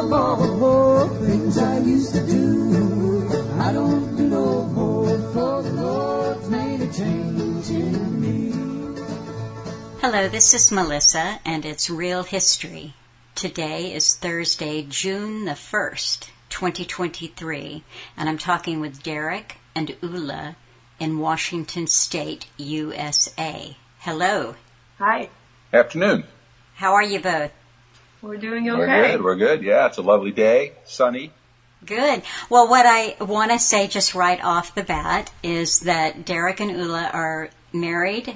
of all the poor things I used to do. I don't do no more, for the Lord's made a change in me. Hello, this is Melissa, and it's Real History. Today is Thursday, June the 1st, 2023, and I'm talking with Darick and Ulla in Washington State, USA. Hello. Hi. Afternoon. How are you both? We're doing okay. We're good. Yeah, it's a lovely day, sunny. Good. Well, what I want to say just right off the bat is that Darick and Ulla are married.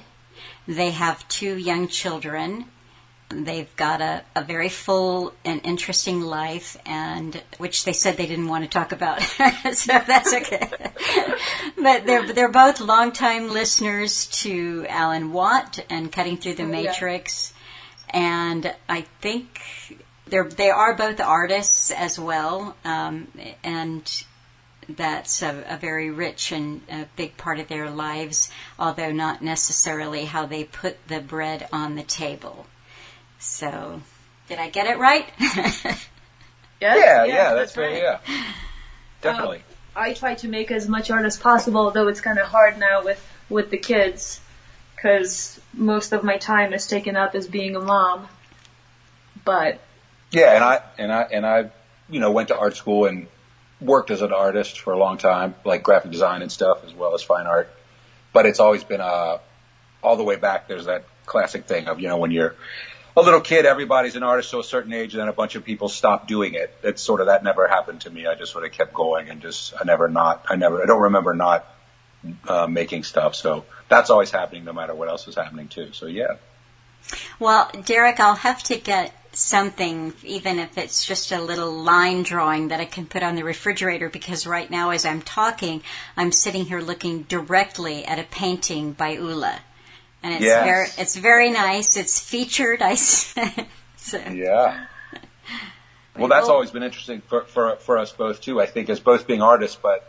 They have 2 young children. They've got a very full and interesting life, and which they said they didn't want to talk about, so that's okay. But they're both longtime listeners to Alan Watt and Cutting Through the Matrix, and I think they are both artists as well, and that's a very rich and a big part of their lives, although not necessarily how they put the bread on the table. So, did I get it right? Yeah, that's right. Yeah, definitely. I try to make as much art as possible, though it's kind of hard now with the kids, because most of my time is taken up as being a mom. But yeah, and I went to art school and worked as an artist for a long time, like graphic design and stuff, as well as fine art. But it's always been all the way back. There's that classic thing of when you're a little kid, everybody's an artist to a certain age, and then a bunch of people stop doing it. It's sort of that never happened to me. I just sort of kept going, and I don't remember not making stuff. So that's always happening, no matter what else is happening too. So yeah. Well, Darick, I'll have to get something, even if it's just a little line drawing that I can put on the refrigerator, because right now, as I'm talking, I'm sitting here looking directly at a painting by Ulla. And it's very nice. It's featured. Yeah. Well, that's always been interesting for us both too. I think as both being artists, but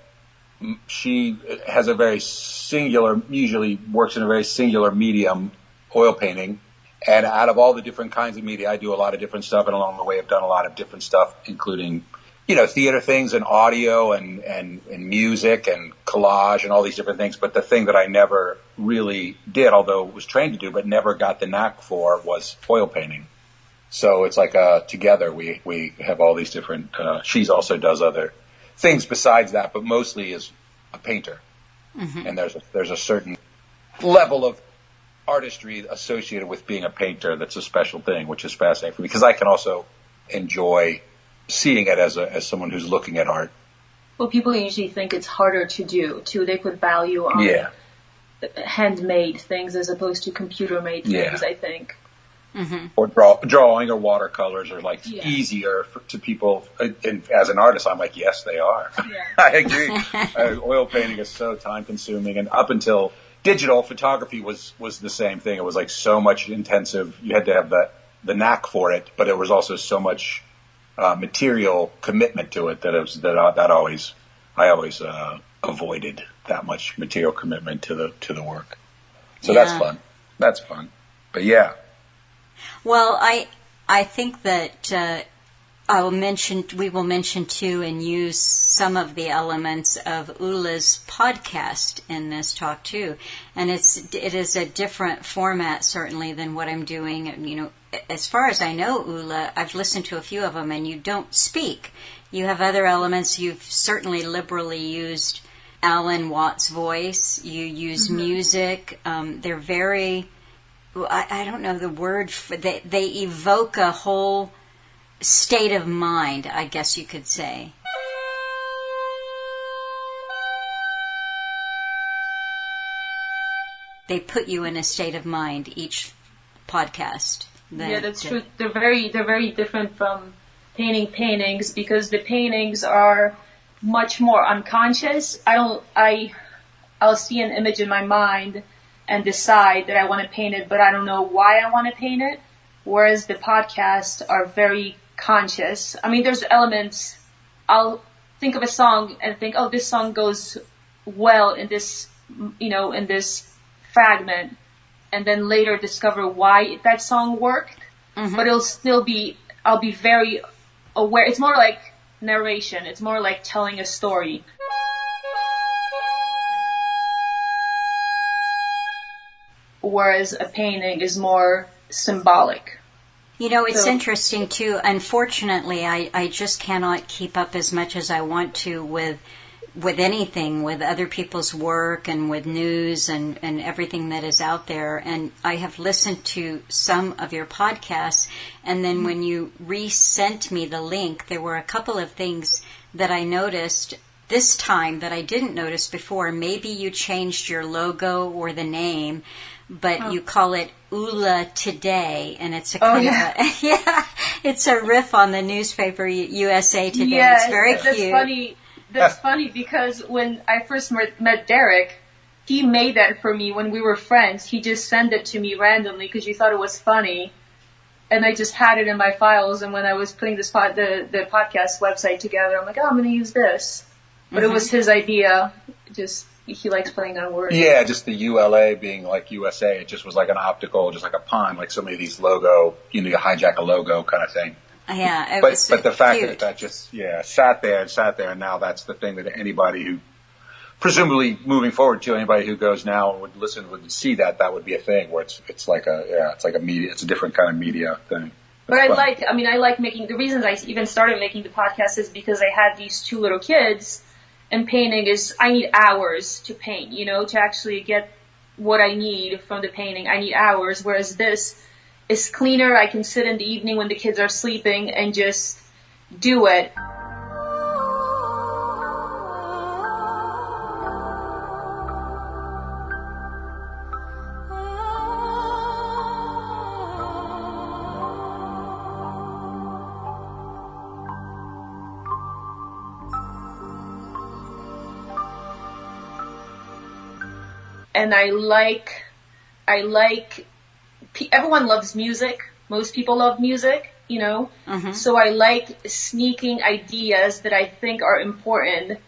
she has a very singular, usually works in a very singular medium, oil painting. And out of all the different kinds of media, I do a lot of different stuff, and along the way, I've done a lot of different stuff, including theater things and audio and music and collage and all these different things. But the thing that I never really did, although was trained to do, but never got the knack for, was oil painting. So it's like together we have all these different. She also does other things besides that, but mostly is a painter. Mm-hmm. And there's a certain level of artistry associated with being a painter that's a special thing, which is fascinating for me because I can also enjoy seeing it as someone who's looking at art. Well, people usually think it's harder to do, too. They put value on handmade things as opposed to computer-made things, I think. Mm-hmm. Or drawing or watercolors are easier to people. And as an artist, I'm like, yes, they are. Yeah. I agree. Oil painting is so time-consuming, and up until digital photography was the same thing. It was like so much intensive. You had to have the knack for it, but it was also so much material commitment to it that I always avoided that much material commitment to the work. So that's fun. That's fun. But yeah. Well, I think that we will mention too and use some of the elements of Ulla's podcast in this talk too. And it is a different format certainly than what I'm doing. As far as I know, Ulla, I've listened to a few of them, and you don't speak. You have other elements. You've certainly liberally used Alan Watt's voice. You use music. They're very, I don't know the word, they evoke a whole state of mind, I guess you could say. They put you in a state of mind, each podcast. That's true. They're very different from painting paintings because the paintings are much more unconscious. I'll see an image in my mind and decide that I want to paint it, but I don't know why I want to paint it. Whereas the podcasts are very conscious. I mean, there's elements. I'll think of a song and think, oh, this song goes well in this, in this fragment. And then later discover why that song worked, but I'll be very aware. It's more like narration. It's more like telling a story. Whereas a painting is more symbolic. You know, it's interesting too. Unfortunately, I just cannot keep up as much as I want to with anything, with other people's work and with news and everything that is out there. And I have listened to some of your podcasts, and then when you resent me the link, there were a couple of things that I noticed this time that I didn't notice before. Maybe you changed your logo or the name, but you call it Ula Today, and it's a kind of a, it's a riff on the newspaper USA Today. Yeah, it's very that's cute. Funny. That's funny because when I first met Darick, he made that for me when we were friends. He just sent it to me randomly because he thought it was funny, and I just had it in my files. And when I was putting the podcast website together, I'm like, oh, I'm going to use this. But it was his idea. Just he likes playing on words. Yeah, just the ULA being like USA. It just was like an optical, just like a pun, like so many of these logo, you hijack a logo kind of thing. Yeah, but the fact cute. that just sat there, and now that's the thing that anybody who, presumably moving forward to anybody who goes now and would listen would see that would be a thing where it's like a media, it's a different kind of media thing. But I like making, the reasons I even started making the podcast is because I had these two little kids, and painting is, I need hours to paint, to actually get what I need from the painting. I need hours, whereas this is cleaner. I can sit in the evening when the kids are sleeping and just do it. And I like, everyone loves music. Most people love music, So I like sneaking ideas that I think are important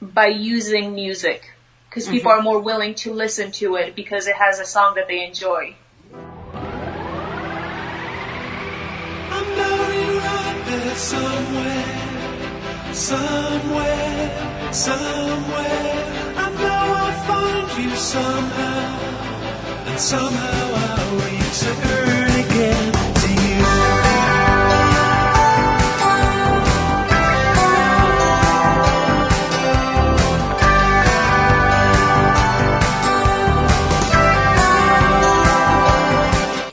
by using music. Because people are more willing to listen to it because it has a song that they enjoy. I know you're out there somewhere. I know I'll find you somehow, and somehow I'll return again to you.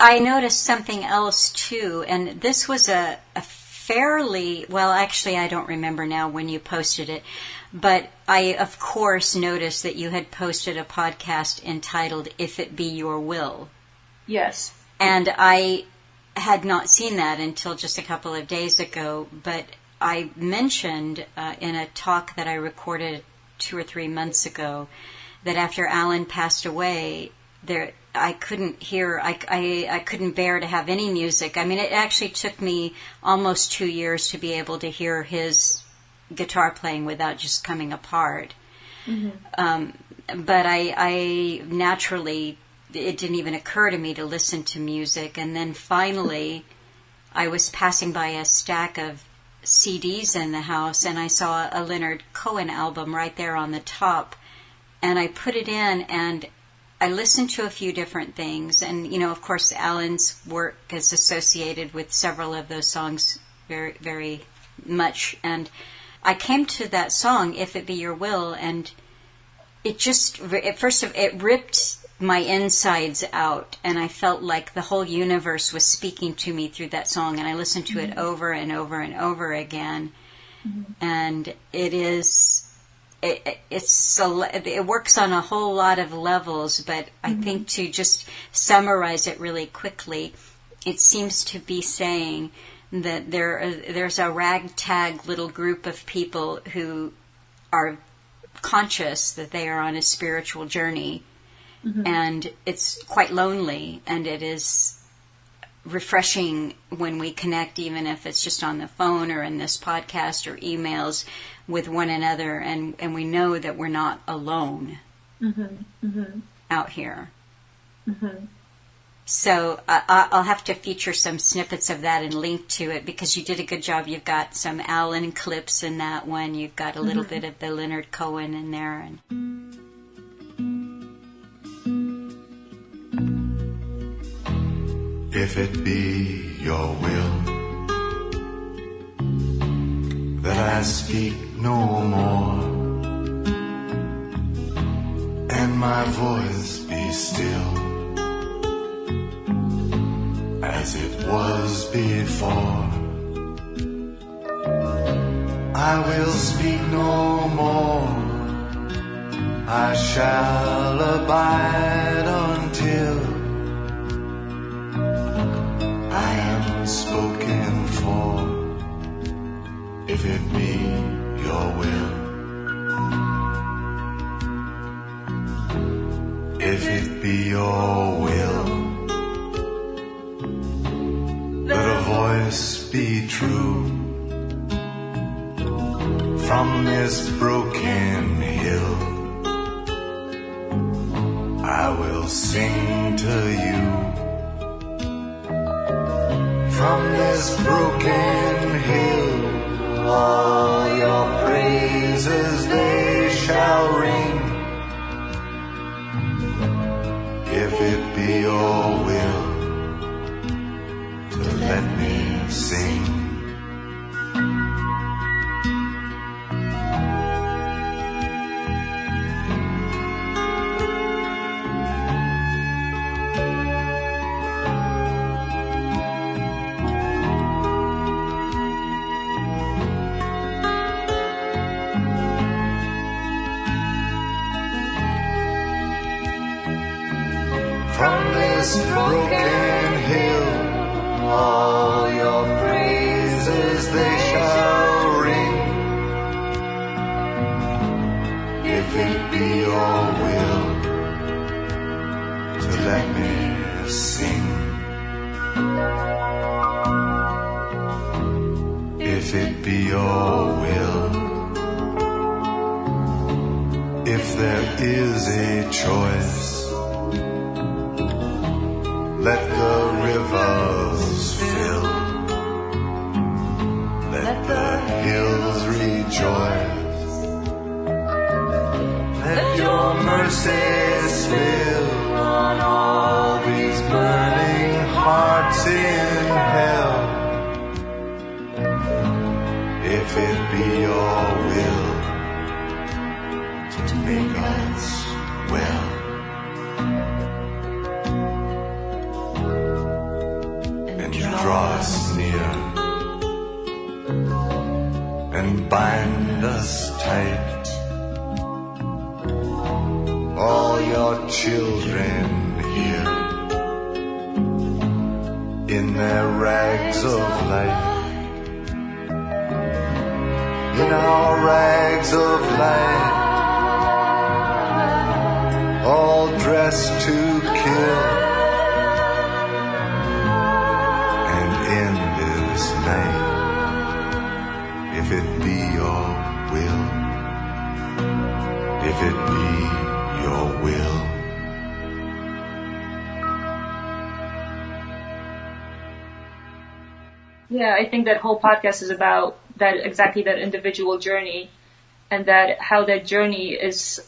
I noticed something else too, and this was a fairly, well, actually I don't remember now when you posted it, but I, of course, noticed that you had posted a podcast entitled If It Be Your Will. Yes. And I had not seen that until just a couple of days ago, but I mentioned in a talk that I recorded 2 or 3 months ago that after Alan passed away, I couldn't hear, I couldn't bear to have any music. I mean, it actually took me almost 2 years to be able to hear his guitar playing without just coming apart. But I naturally, it didn't even occur to me to listen to music. And then finally, I was passing by a stack of CDs in the house, and I saw a Leonard Cohen album right there on the top. And I put it in, and I listened to a few different things. And, of course, Alan's work is associated with several of those songs very, very much. And I came to that song, If It Be Your Will, and it just, it ripped my insides out, and I felt like the whole universe was speaking to me through that song, and I listened to it over and over and over again, and it works on a whole lot of levels, but I think to just summarize it really quickly, it seems to be saying that there's a ragtag little group of people who are conscious that they are on a spiritual journey, and it's quite lonely, and it is refreshing when we connect, even if it's just on the phone or in this podcast or emails with one another, and we know that we're not alone out here. So I'll have to feature some snippets of that and link to it because you did a good job. You've got some Alan clips in that one. You've got a little bit of the Leonard Cohen in there. And if it be your will that I speak no more, and my voice be still as it was before, I will speak no more. I shall abide until I am spoken for, if it be your will. If it be your will that a voice be true from this broken hill, I will sing to you. From this broken hill, all your praises they shall ring. If it be your will to let me sing. From this broken hill, all your praises they shall ring. If it be your will to let me sing. If it be your will, if there is a choice, let the rivers fill, let the hills rejoice, let your mercies fill on all these burning hearts in hell. If it be your will to make us well, draw us near and bind us tight, all your children here in their rags of light, in our rags of light, all dressed to kill. If it be your will, if it be your will. Yeah, I think that whole podcast is about that, exactly that individual journey, and that how that journey is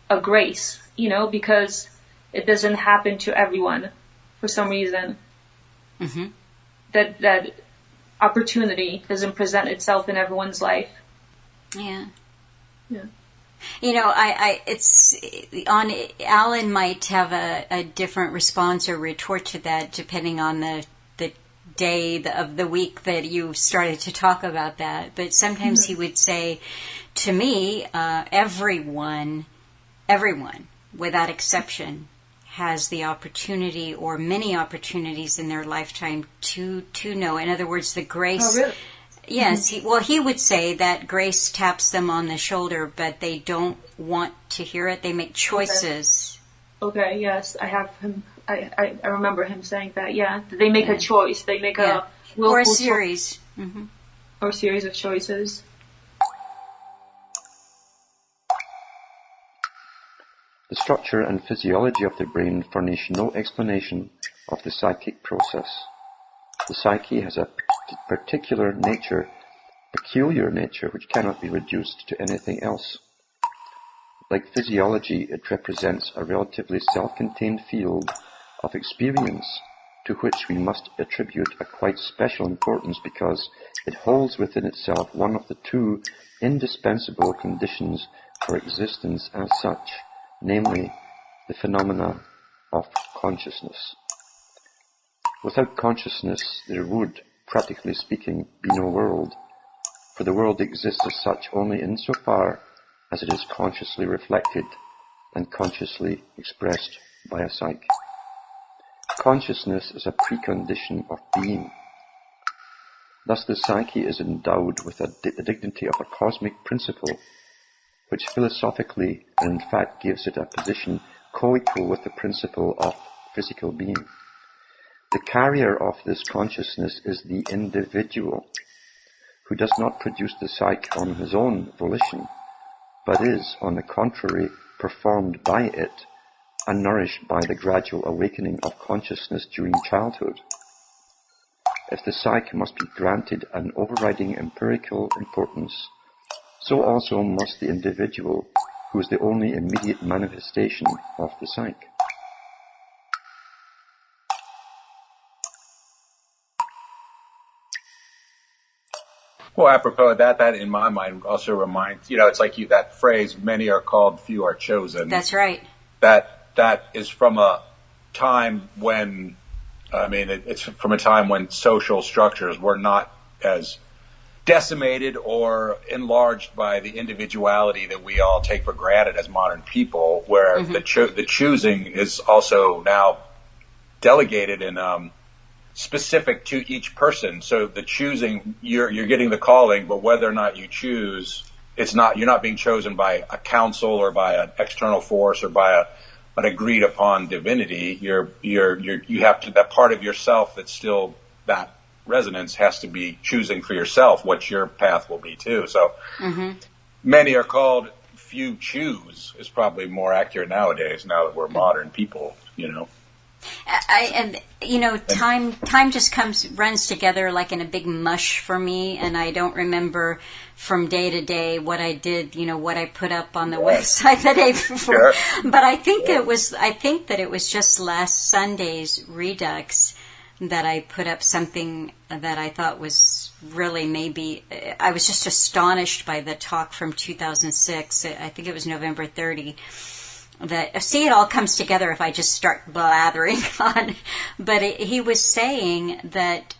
a grace, because it doesn't happen to everyone for some reason. Mm-hmm. That opportunity doesn't present itself in everyone's life. Yeah. Yeah. It's on. Alan might have a different response or retort to that depending on the day of the week that you started to talk about that. But sometimes he would say, to me, everyone, without exception, has the opportunity or many opportunities in their lifetime to know. In other words, the grace. Oh, really? Yes. He would say that grace taps them on the shoulder, but they don't want to hear it. They make choices. Okay, yes. I have him. I remember him saying that, yeah. They make a choice. They make a willful or a series. Mm-hmm. Or a series of choices. The structure and physiology of the brain furnish no explanation of the psychic process. The psyche has a particular nature, peculiar nature, which cannot be reduced to anything else. Like physiology, it represents a relatively self-contained field of experience to which we must attribute a quite special importance because it holds within itself one of the two indispensable conditions for existence as such, namely the phenomena of consciousness. Without consciousness, there would, practically speaking, be no world, for the world exists as such only insofar as it is consciously reflected and consciously expressed by a psyche. Consciousness is a precondition of being. Thus the psyche is endowed with the dignity of a cosmic principle, which philosophically and in fact gives it a position co-equal with the principle of physical being. The carrier of this consciousness is the individual, who does not produce the psyche on his own volition, but is, on the contrary, performed by it and nourished by the gradual awakening of consciousness during childhood. If the psyche must be granted an overriding empirical importance, so also must the individual, who is the only immediate manifestation of the psyche. Well, apropos of that in my mind also reminds, it's like that phrase, many are called, few are chosen. That's right. That is from a time when, it's from a time when social structures were not as decimated or enlarged by the individuality that we all take for granted as modern people, where the choosing is also now delegated and specific to each person. So the choosing, you're getting the calling, but whether or not you choose, you're not being chosen by a council or by an external force or by an agreed upon divinity. You have to, that part of yourself that's still that resonance has to be choosing for yourself what your path will be too. So many are called, few choose is probably more accurate nowadays, now that we're modern people, Time just runs together like in a big mush for me, and I don't remember from day to day what I did, what I put up on the website the day before. Sure. But I think that it was just last Sunday's Redux that I put up something that I thought was really I was just astonished by the talk from 2006. I think it was November 30. It all comes together if I just start blathering on. But he was saying that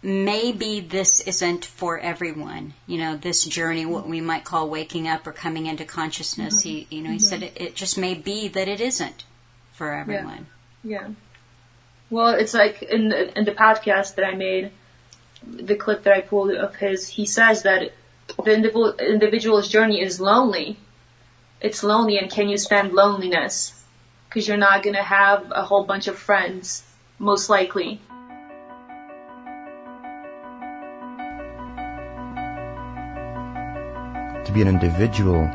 maybe this isn't for everyone. This journey, what we might call waking up or coming into consciousness. He said it just may be that it isn't for everyone. Yeah. Well, it's like in the podcast that I made, the clip that I pulled of his, he says that the individual's journey is lonely. It's lonely, and can you stand loneliness? Because you're not going to have a whole bunch of friends, most likely. To be an individual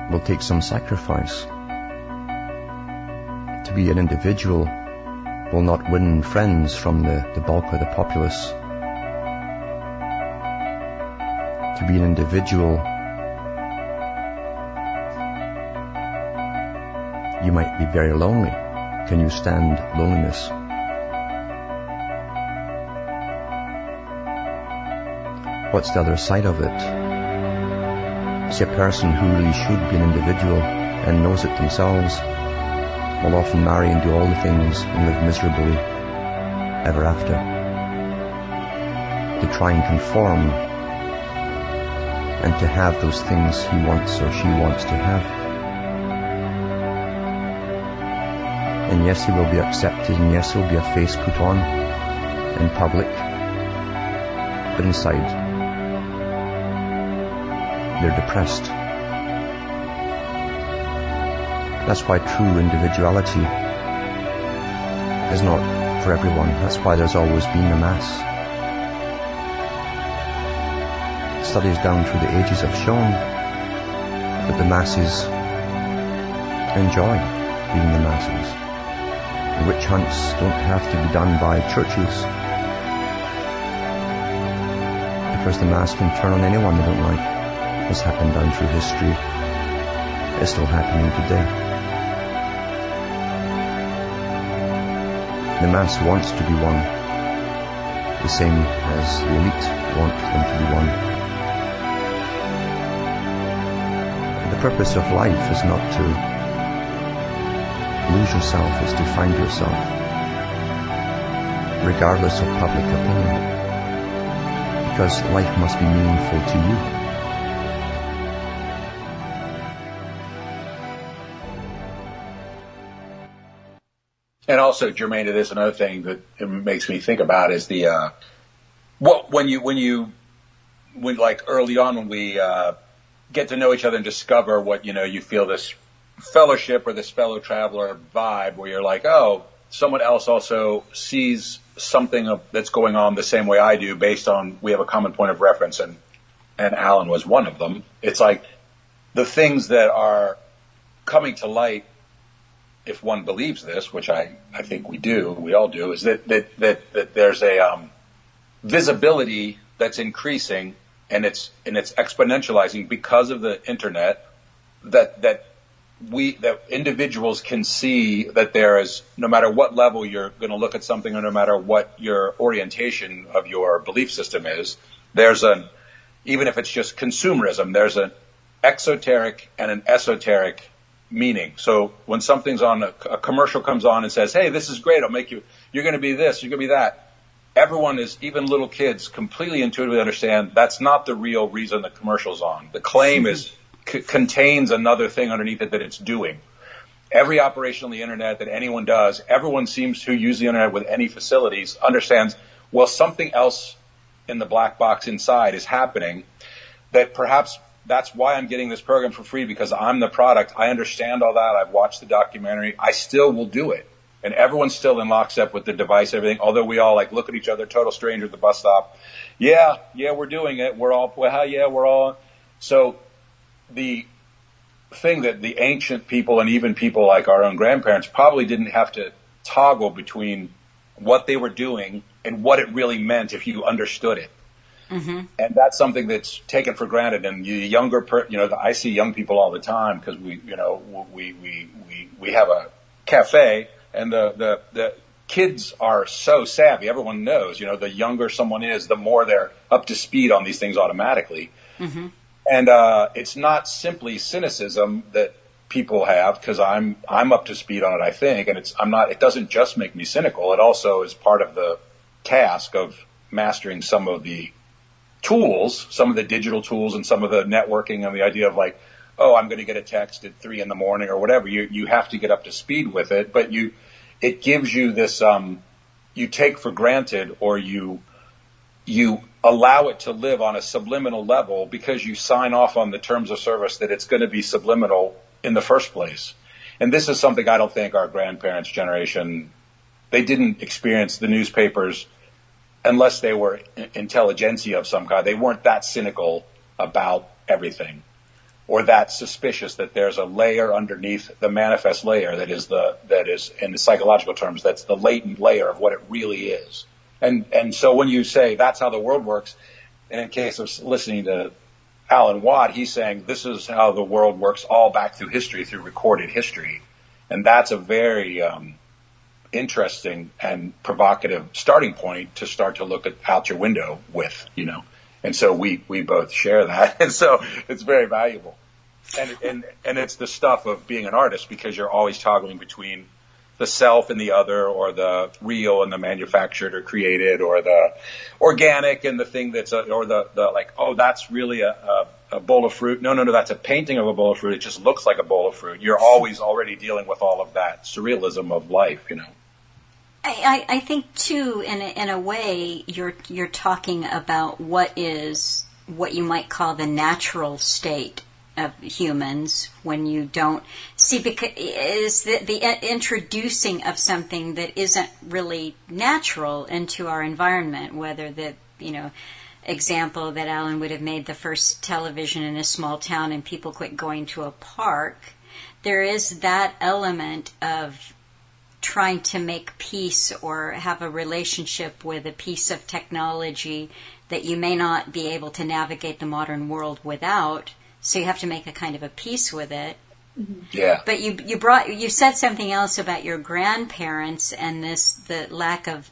will take some sacrifice. To be an individual will not win friends from the bulk of the populace. To be an individual, you might be very lonely. Can you stand loneliness? What's the other side of it? See, a person who really should be an individual and knows it themselves will often marry and do all the things and live miserably ever after. To try and conform and to have those things he wants or she wants to have. And yes, he will be accepted, and yes, there will be a face put on in public, but inside they're depressed. That's why true individuality is not for everyone. That's why there's always been a mass. Studies down through the ages have shown that the masses enjoy being the masses. The witch hunts don't have to be done by churches, because the mass can turn on anyone they don't like. It's happened down through history. It's still happening today. The mass wants to be one, the same as the elite want them to be one. The purpose of life is not to lose yourself, it's to find yourself, regardless of public opinion, because life must be meaningful to you. And also, germane to this, another thing that it makes me think about is the when like early on when we get to know each other and discover what you feel this fellowship or this fellow traveler vibe where you're like, oh, someone else also sees something that's going on the same way I do, based on we have a common point of reference, and Alan was one of them. It's like the things that are coming to light, if one believes this, which I think we all do, is that there's a visibility that's increasing, and it's exponentializing because of the internet, that individuals can see that there is, no matter what level you're going to look at something, or no matter what your orientation of your belief system is, even if it's just consumerism, there's an exoteric and an esoteric meaning. So when something's on, a commercial comes on and says, hey, this is great, you're going to be this, you're going to be that. Everyone is, even little kids, completely intuitively understand that's not the real reason the commercial's on. The claim contains another thing underneath it that it's doing. Every operation on the internet that anyone does, everyone seems to use the internet with any facilities, understands, well, something else in the black box inside is happening, that perhaps that's why I'm getting this program for free, because I'm the product. I understand all that. I've watched the documentary. I still will do it. And everyone's still in lockstep with the device, everything, although we all look at each other, total stranger at the bus stop. Yeah, we're doing it. We're all. So the thing that the ancient people, and even people like our own grandparents, probably didn't have to toggle between what they were doing and what it really meant if you understood it. Mm-hmm. And that's something that's taken for granted. And I see young people all the time, because we have a cafe, and the kids are so savvy. Everyone knows, the younger someone is, the more they're up to speed on these things automatically. Mm-hmm. And it's not simply cynicism that people have, because I'm up to speed on it, I think, and it doesn't just make me cynical. It also is part of the task of mastering some of the tools, some of the digital tools, and some of the networking, and the idea of I'm going to get a text at 3 a.m. or whatever. You have to get up to speed with it, but it gives you this, you take for granted, or you allow it to live on a subliminal level, because you sign off on the terms of service that it's going to be subliminal in the first place. And this is something I don't think our grandparents' generation, they didn't experience the newspapers unless they were intelligentsia of some kind. They weren't that cynical about everything, or that suspicious that there's a layer underneath the manifest layer that is in the psychological terms, that's the latent layer of what it really is. And so when you say that's how the world works, and in case of listening to Alan Watt, he's saying this is how the world works all back through history, through recorded history. And that's a very interesting and provocative starting point to start to look out your window with, And so we both share that. And so it's very valuable. And it's the stuff of being an artist, because you're always toggling between the self and the other, or the real and the manufactured or created, or the organic and the thing that's that's really a bowl of fruit. No, that's a painting of a bowl of fruit. It just looks like a bowl of fruit. You're always already dealing with all of that surrealism of life, I think too, in a way, you're talking about what you might call the natural state of humans, when you don't see, because is the introducing of something that isn't really natural into our environment, whether the example that Alan would have made, the first television in a small town, and people quit going to a park. there is that element of trying to make peace or have a relationship with a piece of technology that you may not be able to navigate the modern world without. So you have to make a kind of a peace with it. Yeah. But you said something else about your grandparents and the lack of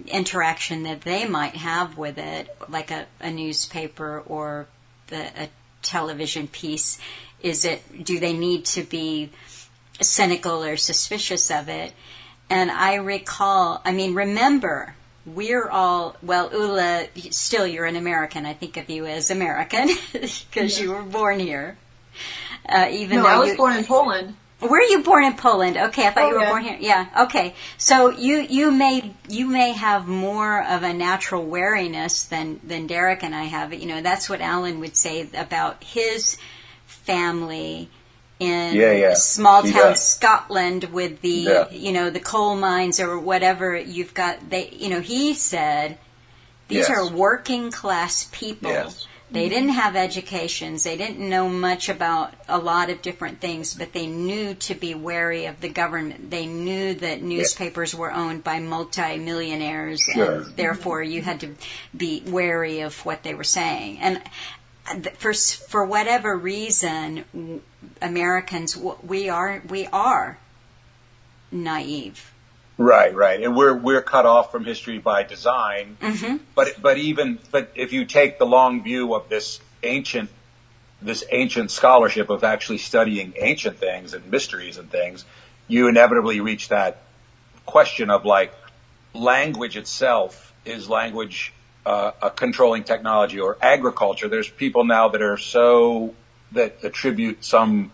interaction that they might have with it, like a newspaper or a television piece. Do they need to be cynical or suspicious of it? And I remember, we're all, well, Ula, still you're an American. I think of you as American because you were born here. I was born in Poland. Were you born in Poland? Okay, I thought you were born here. Yeah, okay. So you may have more of a natural wariness than Darick and I have. That's what Alan would say about his family in small town Scotland with the the coal mines or whatever you've got. He said these are working class people. Yes. They didn't have educations. They didn't know much about a lot of different things, but they knew to be wary of the government. They knew that newspapers were owned by multi-millionaires, and therefore you had to be wary of what they were saying. And for whatever reason, Americans, we are naive. Right, and we're cut off from history by design. Mm-hmm. But if you take the long view of this ancient scholarship of actually studying ancient things and mysteries and things, you inevitably reach that question of like language itself. Is language a controlling technology, or agriculture? There's people now that attribute some,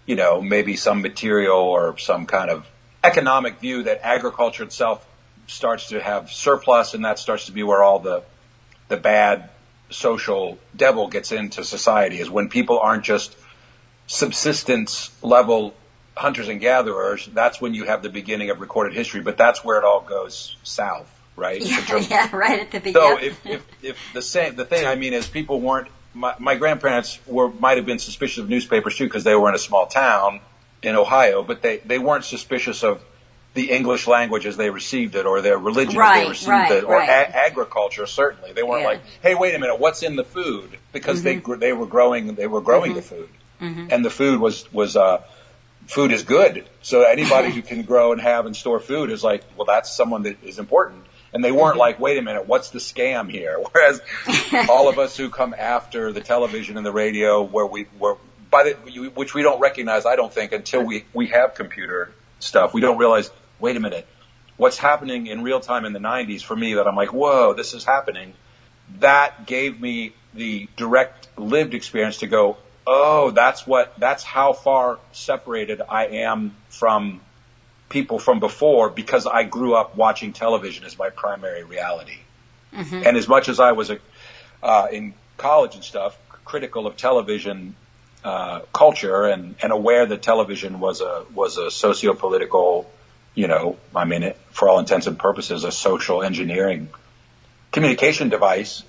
maybe some material or some kind of economic view that agriculture itself starts to have surplus, and that starts to be where all the bad social devil gets into society, is when people aren't just subsistence level hunters and gatherers. That's when you have the beginning of recorded history, but that's where it all goes south, right? Yeah, right at the beginning. So if the thing I mean is people weren't, my grandparents might have been suspicious of newspapers too, because they were in a small town in Ohio, but they weren't suspicious of the English language as they received it, or their religion as they received it, or agriculture. Certainly, they weren't like, "Hey, wait a minute, what's in the food?" Because they were growing the food, and the food was food is good. So anybody who can grow and have and store food is like, well, that's someone that is important. And they weren't like, wait a minute, what's the scam here? Whereas all of us who come after the television and the radio, which we don't recognize, I don't think, until we have computer stuff. We don't realize, wait a minute, what's happening in real time in the 90s for me that I'm like, whoa, this is happening. That gave me the direct lived experience to go, oh, that's how far separated I am from people from before, because I grew up watching television as my primary reality. Mm-hmm. And as much as I was in college and stuff, critical of television culture and aware that television was a socio-political, for all intents and purposes, a social engineering communication device.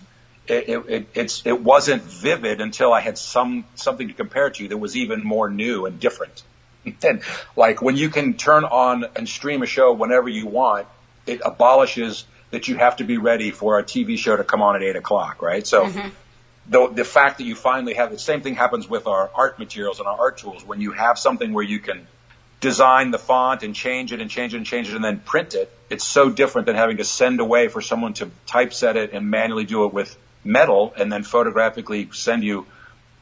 It wasn't vivid until I had something to compare it to that was even more new and different. And like when you can turn on and stream a show whenever you want, it abolishes that you have to be ready for a TV show to come on at 8:00, right? So the fact that you finally have, the same thing happens with our art materials and our art tools. When you have something where you can design the font and change it and change it and change it and then print it, it's so different than having to send away for someone to typeset it and manually do it with metal and then photographically send you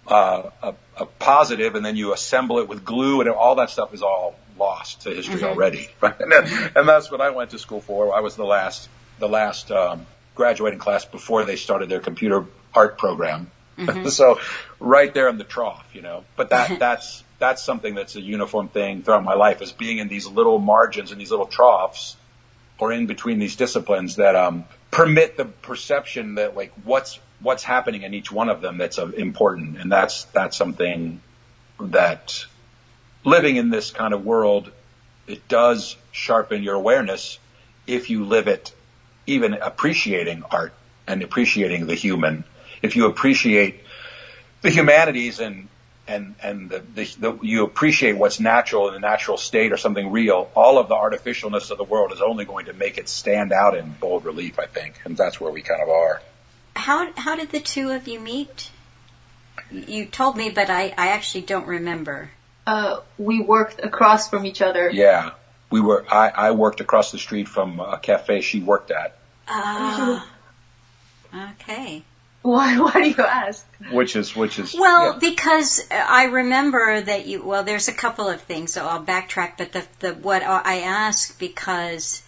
a positive, and then you assemble it with glue, and all that stuff is all lost to history already. Right? And that's what I went to school for. I was the last graduating class before they started their computer art program. So right there in the trough, But that's something that's a uniform thing throughout my life, is being in these little margins and these little troughs, or in between these disciplines that permit the perception that like what's happening in each one of them that's important. And that's something that, living in this kind of world, it does sharpen your awareness if you live it, even appreciating art and appreciating the human. If you appreciate the humanities and and you appreciate what's natural in the natural state or something real, all of the artificialness of the world is only going to make it stand out in bold relief, I think. And that's where we kind of are. How did the two of you meet? You told me, but I actually don't remember. We worked across from each other. Yeah. I worked across the street from a cafe she worked at. Okay. Why do you ask? Which is well, yeah. Because I remember that there's a couple of things, so I'll backtrack, but what I ask because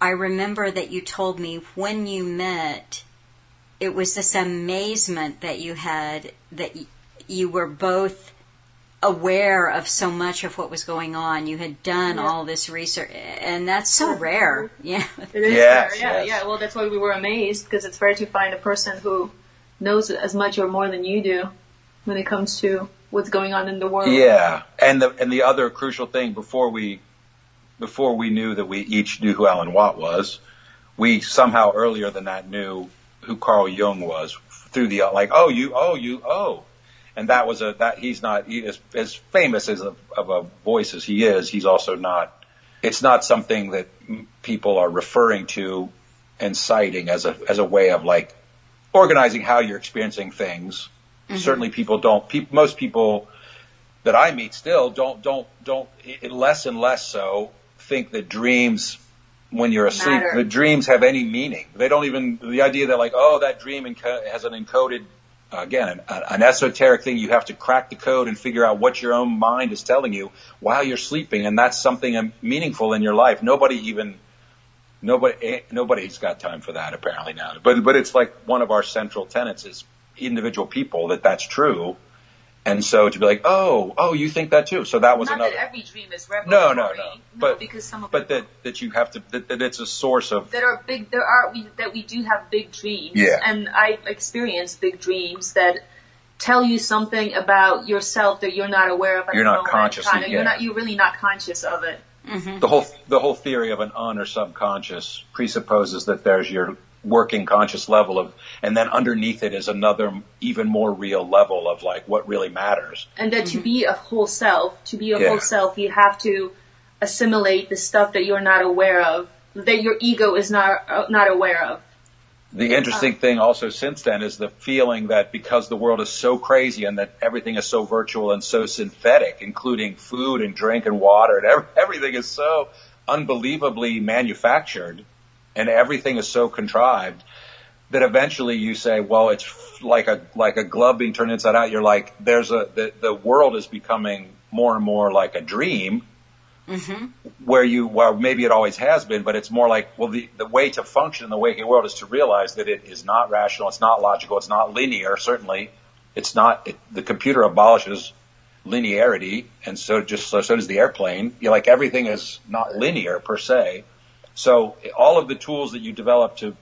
I remember that you told me when you met, it was this amazement that you had, that you were both aware of so much of what was going on. You had done all this research, and that's so rare. Yeah. It is rare. Yeah. Well, that's why we were amazed, because it's rare to find a person who knows as much or more than you do when it comes to what's going on in the world. Yeah. And the other crucial thing, before we knew that we each knew who Alan Watt was, we somehow earlier than that knew who Carl Jung was through the and that was he's not as famous as of a voice as he is. He's also not. It's not something that people are referring to and citing as a way of like organizing how you're experiencing things. Mm-hmm. Certainly, people don't. Most people that I meet still don't less and less so think that dreams, when you're asleep, the dreams have any meaning. They don't even, the idea that like, oh, that dream has an encoded, again, an esoteric thing. You have to crack the code and figure out what your own mind is telling you while you're sleeping, and that's something meaningful in your life. Nobody's got time for that apparently now. But it's like one of our central tenets is individual people that's true. And so to be like, oh, you think that too? So that was not another. Not that every dream is revelatory. No. But because some of but that you have to that it's a source of that we do have big dreams. Yeah. And I experienced big dreams that tell you something about yourself that you're not aware of. You're not conscious. You're really not conscious of it. Mm-hmm. The whole theory of an un or subconscious presupposes that there's your working conscious level and then underneath it is another even more real level of like what really matters. And that to be a whole self, you have to assimilate the stuff that you're not aware of, that your ego is not aware of. The interesting thing also since then is the feeling that because the world is so crazy and that everything is so virtual and so synthetic, including food and drink and water, and everything is so unbelievably manufactured, and everything is so contrived that eventually you say, well, it's like a glove being turned inside out. You're like, the world is becoming more and more like a dream, mm-hmm. where maybe it always has been, but it's more like, well, the way to function in the waking world is to realize that it is not rational, it's not logical, it's not linear. Certainly, it's not. The computer abolishes linearity, and so does the airplane. Like everything is not linear per se. So all of the tools that you develop to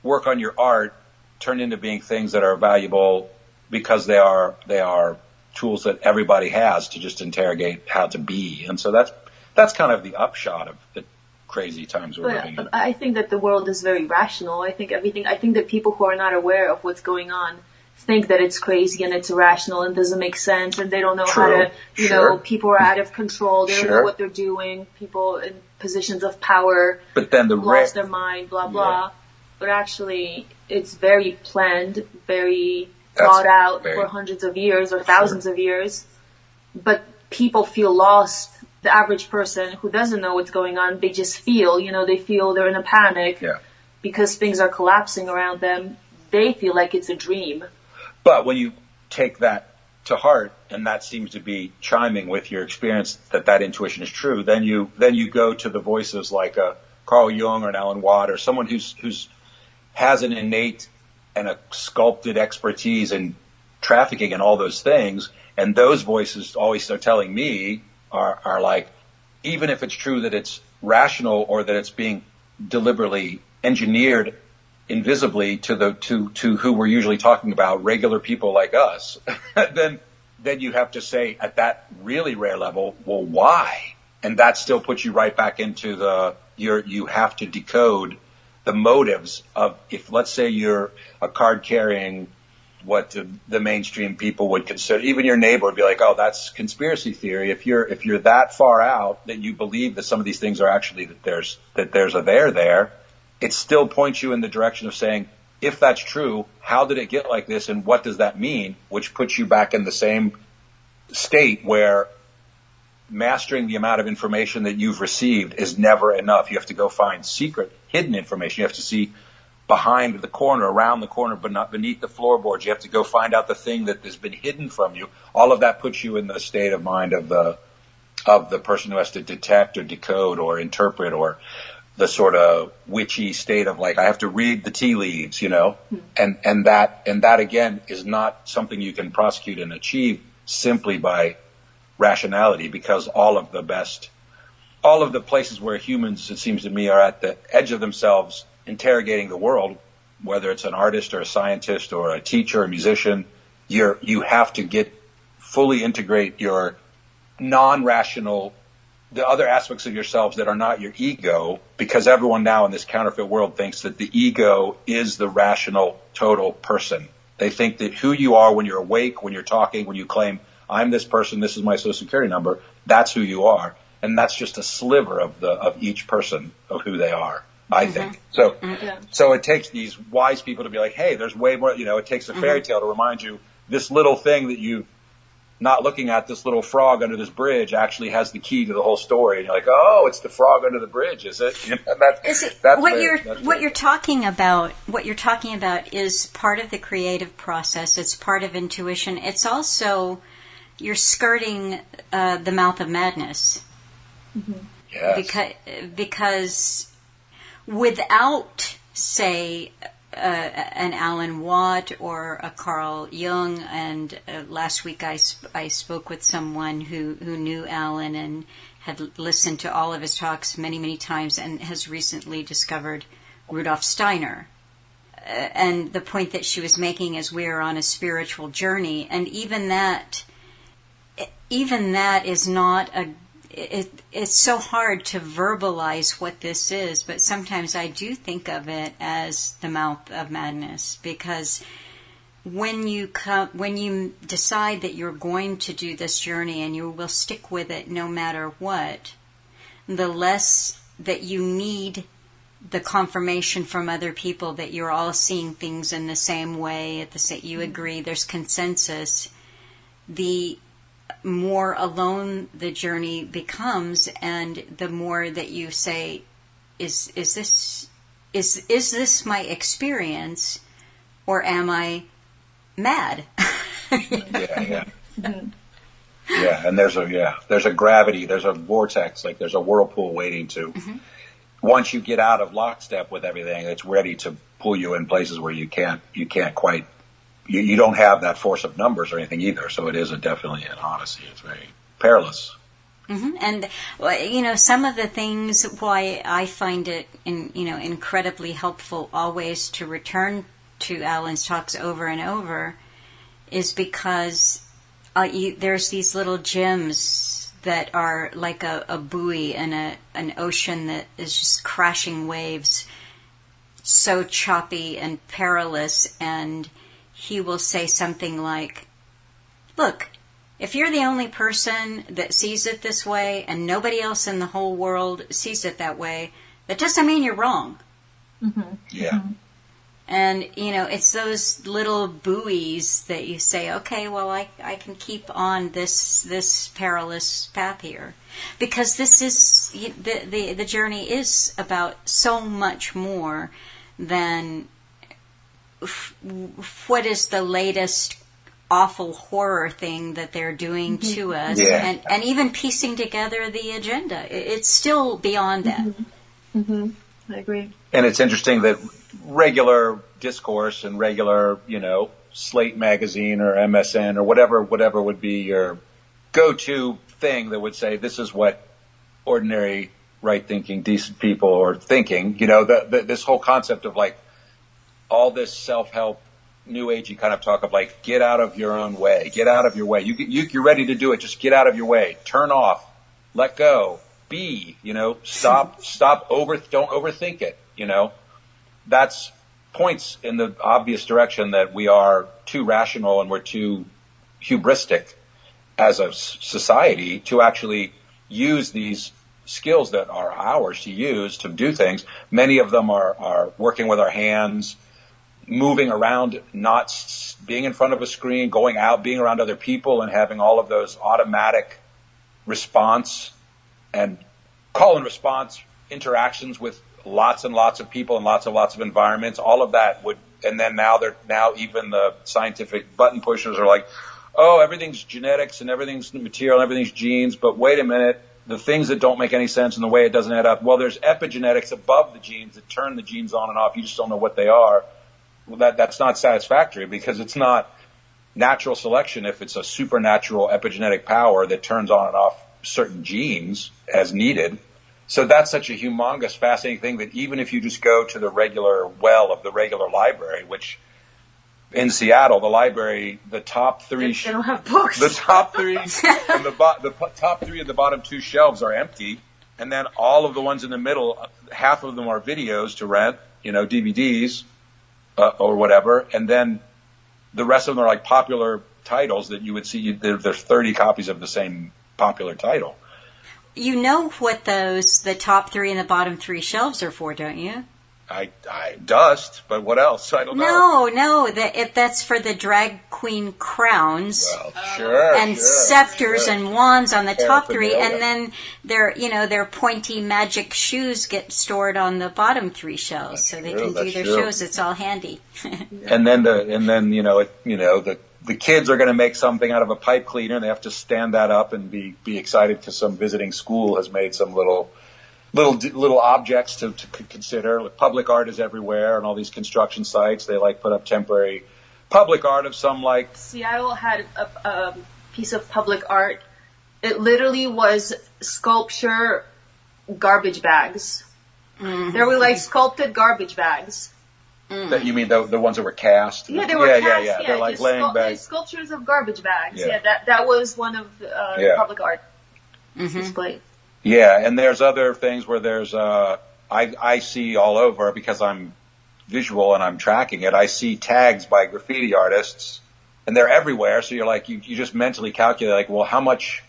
work on your art turn into being things that are valuable because they are tools that everybody has to just interrogate how to be. And so that's kind of the upshot of the crazy times we're living in. I think that the world is very rational. I think that people who are not aware of what's going on think that it's crazy and it's irrational and doesn't make sense, and they don't know how to, know, people are out of control, they don't know what they're doing, people in positions of power but then lost their mind, blah, blah. But actually, it's very planned, very thought out for hundreds of years or thousands of years. But people feel lost. The average person who doesn't know what's going on, they just feel, they feel they're in a panic because things are collapsing around them. They feel like it's a dream. But when you take that to heart, and that seems to be chiming with your experience that intuition is true, then you go to the voices like a Carl Jung or an Alan Watt or someone who's has an innate and a sculpted expertise in trafficking and all those things, and those voices always are telling me are like, even if it's true that it's rational or that it's being deliberately engineered invisibly to who we're usually talking about, regular people like us, then you have to say at that really rare level, well, why? And that still puts you right back into you have to decode the motives of, if let's say you're a card carrying the mainstream people would consider. Even your neighbor would be like, oh, that's conspiracy theory. If you're that far out that you believe that some of these things are actually, that there's a there, it still points you in the direction of saying, if that's true, how did it get like this and what does that mean? Which puts you back in the same state where mastering the amount of information that you've received is never enough. You have to go find secret, hidden information. You have to see behind the corner, around the corner, but not beneath the floorboards. You have to go find out the thing that has been hidden from you. All of that puts you in the state of mind of the person who has to detect or decode or interpret, or the sort of witchy state of like, I have to read the tea leaves, and that again is not something you can prosecute and achieve simply by rationality, because all of the places where humans, it seems to me, are at the edge of themselves, interrogating the world, whether it's an artist or a scientist or a teacher or a musician, you have to fully integrate your non-rational, the other aspects of yourselves that are not your ego, because everyone now in this counterfeit world thinks that the ego is the rational, total person. They think that who you are when you're awake, when you're talking, when you claim, I'm this person, this is my social security number, that's who you are. And that's just a sliver of each person, of who they are, I think. So it takes these wise people to be like, hey, there's way more, it takes a fairy tale to remind you this little thing that you not looking at, this little frog under this bridge, actually has the key to the whole story. And you're like, oh, it's the frog under the bridge, is it? What you're talking about is part of the creative process. It's part of intuition. It's also, you're skirting the mouth of madness. Mm-hmm. Yes. Because without, say, an Alan Watt or a Carl Jung, and last week I spoke with someone who knew Alan and had listened to all of his talks many, many times and has recently discovered Rudolf Steiner. And the point that she was making is we are on a spiritual journey, and even that is not it's so hard to verbalize what this is, but sometimes I do think of it as the mouth of madness, because when you decide that you're going to do this journey and you will stick with it no matter what, the less that you need the confirmation from other people that you're all seeing things in the same way, you agree, there's consensus, the more alone the journey becomes, and the more that you say, is this my experience, or am I mad? Yeah. Yeah, and there's a gravity, there's a vortex, like there's a whirlpool waiting to. Mm-hmm. Once you get out of lockstep with everything, it's ready to pull you in places where you can't quite. You don't have that force of numbers or anything either, so it is definitely an odyssey. It's very perilous. Mm-hmm. And some of the things why I find it incredibly helpful always to return to Alan's talks over and over is because there's these little gems that are like a buoy in an ocean that is just crashing waves, so choppy and perilous, and he will say something like, look, if you're the only person that sees it this way and nobody else in the whole world sees it that way, that doesn't mean you're wrong. Mm-hmm. Yeah. Mm-hmm. And, it's those little buoys that you say, okay, well, I can keep on this perilous path here. Because this is, the journey is about so much more than what is the latest awful horror thing that they're doing to us, and even piecing together the agenda. It's still beyond that. Mm-hmm. Mm-hmm. I agree. And it's interesting that regular discourse and regular, Slate magazine or MSN or whatever would be your go-to thing that would say this is what ordinary, right-thinking, decent people are thinking. This whole concept of like all this self-help, new agey kind of talk of like, get out of your own way, get out of your way. You're ready to do it. Just get out of your way. Turn off. Let go. Be. Stop. Don't overthink it. That's points in the obvious direction that we are too rational and we're too hubristic as a society to actually use these skills that are ours to use to do things. Many of them are working with our hands, moving around, not being in front of a screen, going out, being around other people, and having all of those automatic response and call and response interactions with lots and lots of people and lots of environments. All of that would, and then now even the scientific button pushers are like, oh, everything's genetics and everything's material and everything's genes, but wait a minute, the things that don't make any sense and the way it doesn't add up, well, there's epigenetics above the genes that turn the genes on and off. You just don't know what they are. Well, that's not satisfactory, because it's not natural selection if it's a supernatural epigenetic power that turns on and off certain genes as needed. So that's such a humongous, fascinating thing that even if you just go to the regular well of the regular library, which in Seattle, the library, the top three, They don't have books. the top three, and top three of the bottom two shelves are empty, and then all of the ones in the middle, half of them are videos to rent, DVDs or whatever, and then the rest of them are like popular titles that you would see. There's 30 copies of the same popular title. You know what the top three and the bottom three shelves are for, don't you? I dust, but what else? I don't know. No, that's for the drag queen crowns. Well, sure. And scepters and wands on the top three, Paraphernalia. and then their pointy magic shoes get stored on the bottom three shelves, so they can do their shows. It's all handy. And then the kids are going to make something out of a pipe cleaner, and they have to stand that up and be excited because some visiting school has made some little objects to consider. Public art is everywhere, and all these construction sites, they put up temporary public art of some Seattle had a piece of public art. It literally was sculpture garbage bags. Mm-hmm. There were sculpted garbage bags. That you mean the ones that were cast? Yeah, they were cast. Yeah. They're laying bags. Sculptures of garbage bags. Yeah, that was one of the public art display. Yeah, and there's other things where there's I see all over, because I'm visual and I'm tracking it. I see tags by graffiti artists, and they're everywhere. So you're you just mentally calculate well, how much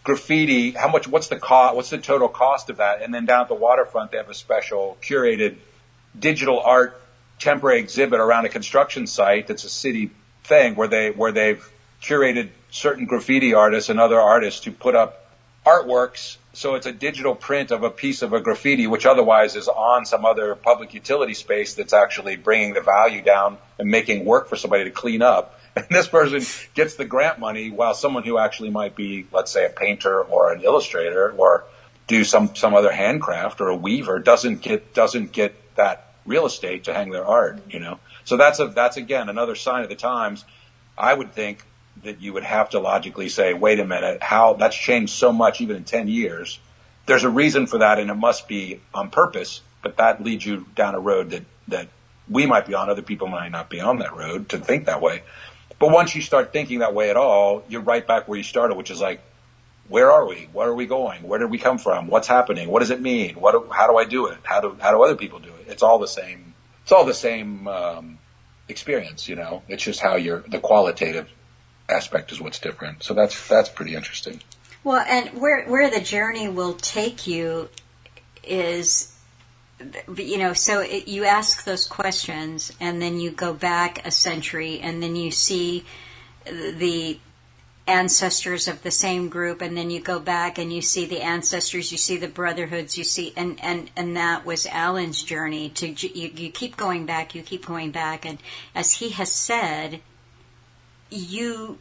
graffiti, what's the cost, what's the total cost of that? And then down at the waterfront, they have a special curated digital art temporary exhibit around a construction site that's a city thing where they've curated certain graffiti artists and other artists to put up artworks. So it's a digital print of a piece of a graffiti, which otherwise is on some other public utility space that's actually bringing the value down and making work for somebody to clean up. And this person gets the grant money, while someone who actually might be, let's say, a painter or an illustrator or do some other handcraft or a weaver doesn't get that real estate to hang their art, So that's again another sign of the times. I would think that you would have to logically say, wait a minute, how that's changed so much even in 10 years. There's a reason for that, and it must be on purpose, but that leads you down a road that we might be on, other people might not be on that road to think that way. But once you start thinking that way at all, you're right back where you started, which is where are we? Where are we going? Where did we come from? What's happening? What does it mean? How do I do it? How do other people do it? It's all the same. It's all the same experience, It's just how the qualitative aspect is what's different. So that's pretty interesting. Well, and where the journey will take you is, so you ask those questions, and then you go back a century, and then you see the ancestors of the same group, and then you go back and you see the ancestors, you see the brotherhoods, you see, and that was Alan's journey. You keep going back, and as he has said, you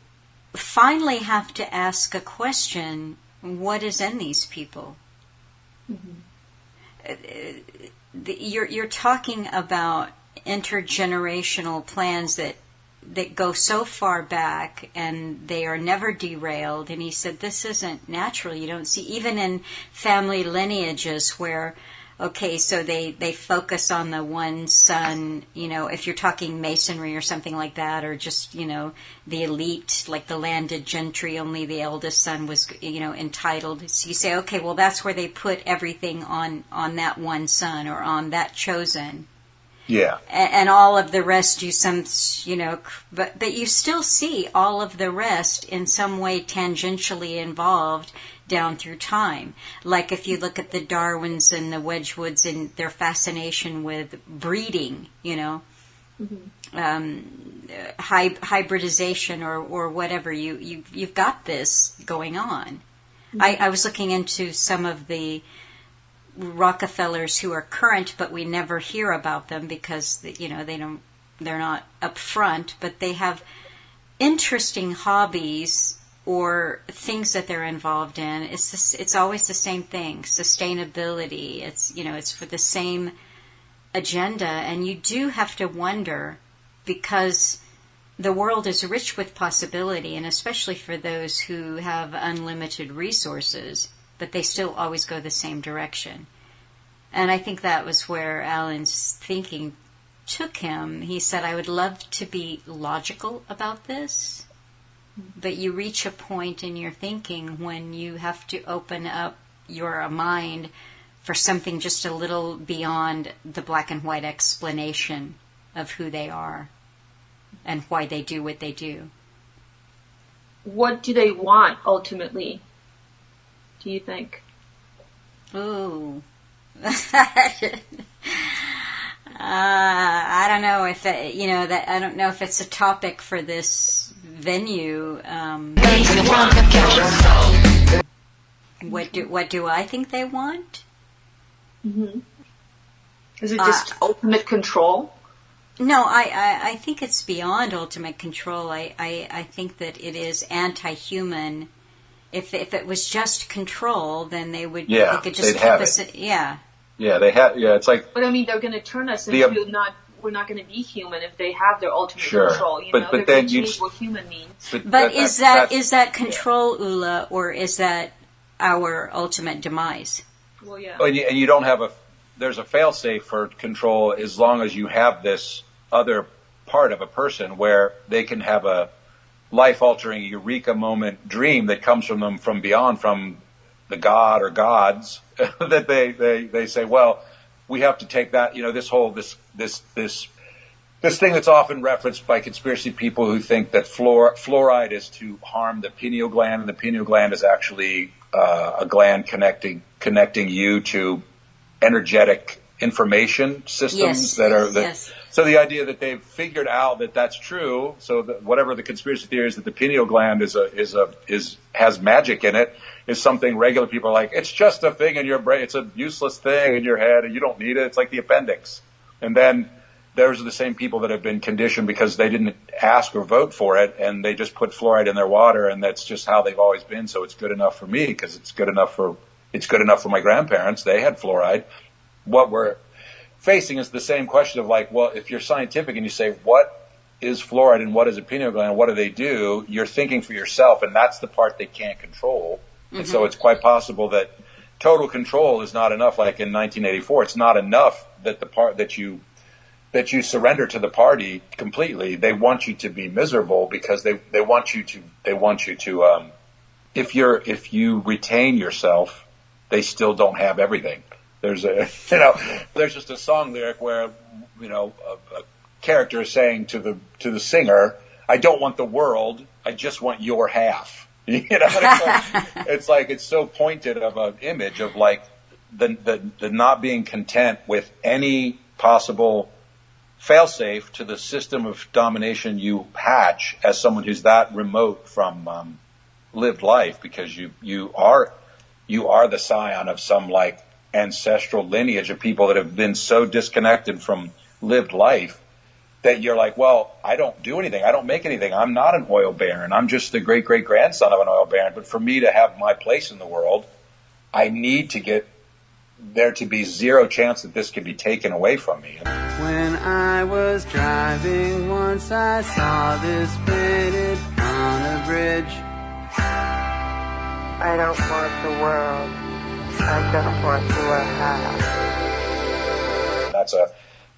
finally have to ask a question: what is in these people? Mm-hmm. You're talking about intergenerational plans that go so far back, and they are never derailed. And he said this isn't natural. You don't see, even in family lineages where, so they focus on the one son, if you're talking masonry or something like that, or just, the elite, like the landed gentry, only the eldest son was, entitled. So you say, okay, well, that's where they put everything on that one son or on that chosen. Yeah. And all of the rest but you still see all of the rest in some way tangentially involved down through time. Like if you look at the Darwins and the Wedgwoods and their fascination with breeding, hybridization or whatever, you've got this going on. I was looking into some of the Rockefellers who are current, but we never hear about them because they're not up front, but they have interesting hobbies or things that they're involved in. It's always the same thing: sustainability. It's for the same agenda, and you do have to wonder, because the world is rich with possibility, and especially for those who have unlimited resources, but they still always go the same direction. And I think that was where Alan's thinking took him. He said, I would love to be logical about this, but you reach a point in your thinking when you have to open up your mind for something just a little beyond the black and white explanation of who they are and why they do what they do. What do they want ultimately, do you think? Ooh. I don't know if I don't know if it's a topic for this venue. What do I think they want? Mm-hmm. Is it just ultimate control? No, I think it's beyond ultimate control. I think that it is anti-human. If it was just control, then they would. Yeah, they could just they'd keep have us. it. Yeah. Yeah, they have. Yeah, it's like. But I mean, they're going to turn us into we're not going to be human if they have their ultimate control. But they're going to change what human means. But is that control, Ulla, or is that our ultimate demise? Well, yeah. And you don't have there's a failsafe for control as long as you have this other part of a person where they can have a life-altering eureka moment dream that comes from them from beyond, from the god or gods, that they say, well, we have to take that, this thing that's often referenced by conspiracy people who think that fluoride is to harm the pineal gland, and the pineal gland is actually a gland connecting you to energetic information systems Yes. So the idea that they've figured out that that's true, so that whatever the conspiracy theory is, that the pineal gland has magic in it, is something regular people are like, it's just a thing in your brain, it's a useless thing in your head, and you don't need it. It's like the appendix. And then those are the same people that have been conditioned because they didn't ask or vote for it, and they just put fluoride in their water, and that's just how they've always been. So it's good enough for me because it's good enough for my grandparents. They had fluoride. What we're facing is the same question of like, well, if you're scientific and you say, what is fluoride and what is a pineal gland and what do they do, you're thinking for yourself, and that's the part they can't control. Mm-hmm. And so it's quite possible that total control is not enough. Like in 1984, it's not enough that the part that you surrender to the party completely. They want you to be miserable because they want you to if you retain yourself, they still don't have everything. There's just a song lyric where, a character is saying to the singer, I don't want the world, I just want your half. It's so pointed of an image of like the not being content with any possible failsafe to the system of domination you hatch as someone who's that remote from lived life, because you are the scion of some like ancestral lineage of people that have been so disconnected from lived life that you're like, well, I don't do anything. I don't make anything. I'm not an oil baron. I'm just the great-great-grandson of an oil baron. But for me to have my place in the world, I need to get there to be zero chance that this can be taken away from me. When I was driving once, I saw this painted on a bridge. I don't want the world. I don't want your house.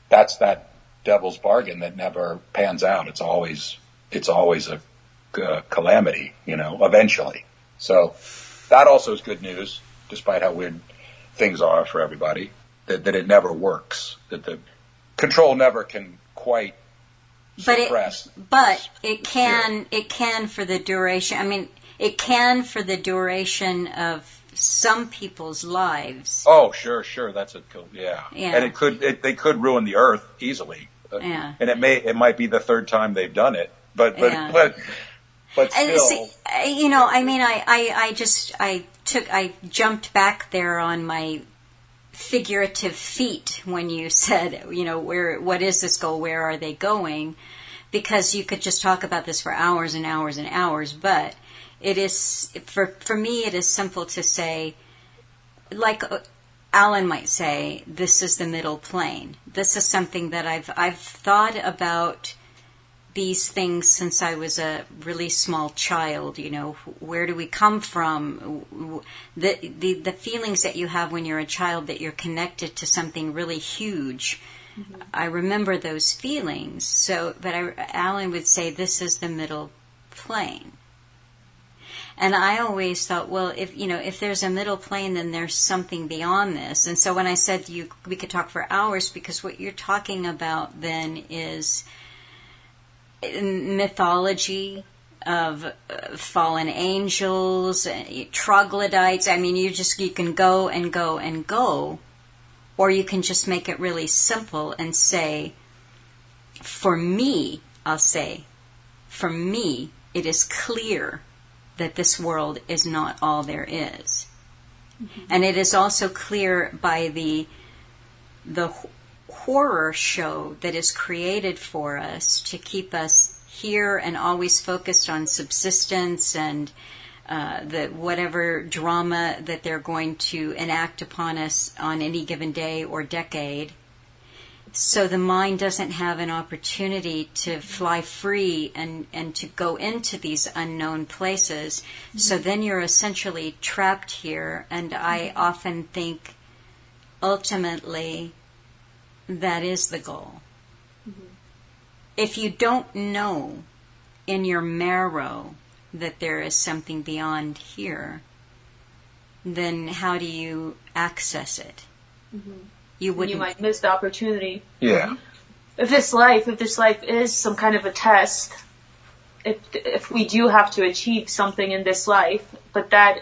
That's that devil's bargain that never pans out. It's always a calamity, eventually. So that also is good news, despite how weird things are for everybody, that it never works, that control never can quite suppress. But it can for the duration. I mean, it can for the duration of some people's lives. Oh, sure, that's yeah. And they could ruin the earth easily. Yeah. And it might be the third time they've done it, but still. See, I mean, I jumped back there on my figurative feet when you said, what is this goal? Where are they going? Because you could just talk about this for hours and hours and hours, but it is, for me, it is simple to say, like Alan might say, this is the middle plane. This is something that I've thought about these things since I was a really small child. Where do we come from? The feelings that you have when you're a child, that you're connected to something really huge. Mm-hmm. I remember those feelings. But Alan would say this is the middle plane. And I always thought, well, if there's a middle plane, then there's something beyond this. And so when I said we could talk for hours, because what you're talking about then is mythology of fallen angels, troglodytes. I mean, you can go and go and go, or you can just make it really simple and say, for me, it is clear that this world is not all there is. Mm-hmm. And it is also clear by the horror show that is created for us to keep us here and always focused on subsistence and the whatever drama that they're going to enact upon us on any given day or decade. So the mind doesn't have an opportunity to fly free and to go into these unknown places. Mm-hmm. So then you're essentially trapped here. And I often think, ultimately, that is the goal. Mm-hmm. If you don't know in your marrow that there is something beyond here, then how do you access it? Mm-hmm. You might miss the opportunity. Yeah. If this life is some kind of a test, if we do have to achieve something in this life, but that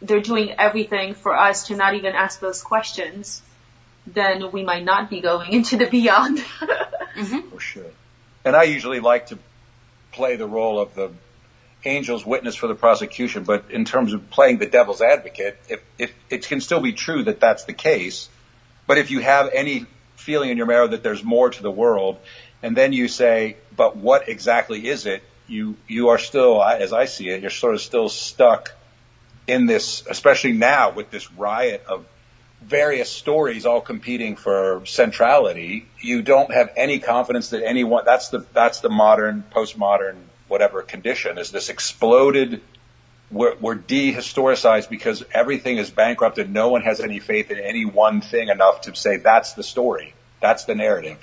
they're doing everything for us to not even ask those questions, then we might not be going into the beyond. Mm-hmm. For sure. And I usually like to play the role of the angel's witness for the prosecution, but in terms of playing the devil's advocate, if it can still be true that that's the case, but if you have any feeling in your marrow that there's more to the world, and then you say, but what exactly is it? You are still, as I see it, you're sort of still stuck in this, especially now with this riot of various stories all competing for centrality. You don't have any confidence that anyone, that's the modern, postmodern, whatever condition, is this exploded. We're dehistoricized because everything is bankrupted. No one has any faith in any one thing enough to say that's the story, that's the narrative,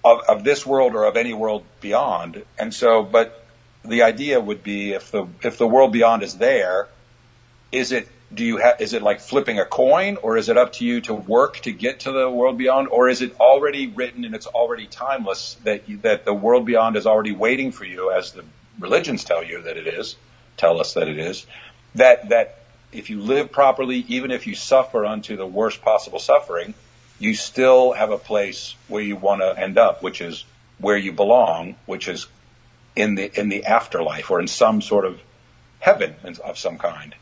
of this world or of any world beyond. And so, but the idea would be if the world beyond is there, is it like flipping a coin, or is it up to you to work to get to the world beyond, or is it already written and it's already timeless that the world beyond is already waiting for you, as the religions tell us that it is, that if you live properly, even if you suffer unto the worst possible suffering, you still have a place where you want to end up, which is where you belong, which is in the afterlife, or in some sort of heaven of some kind,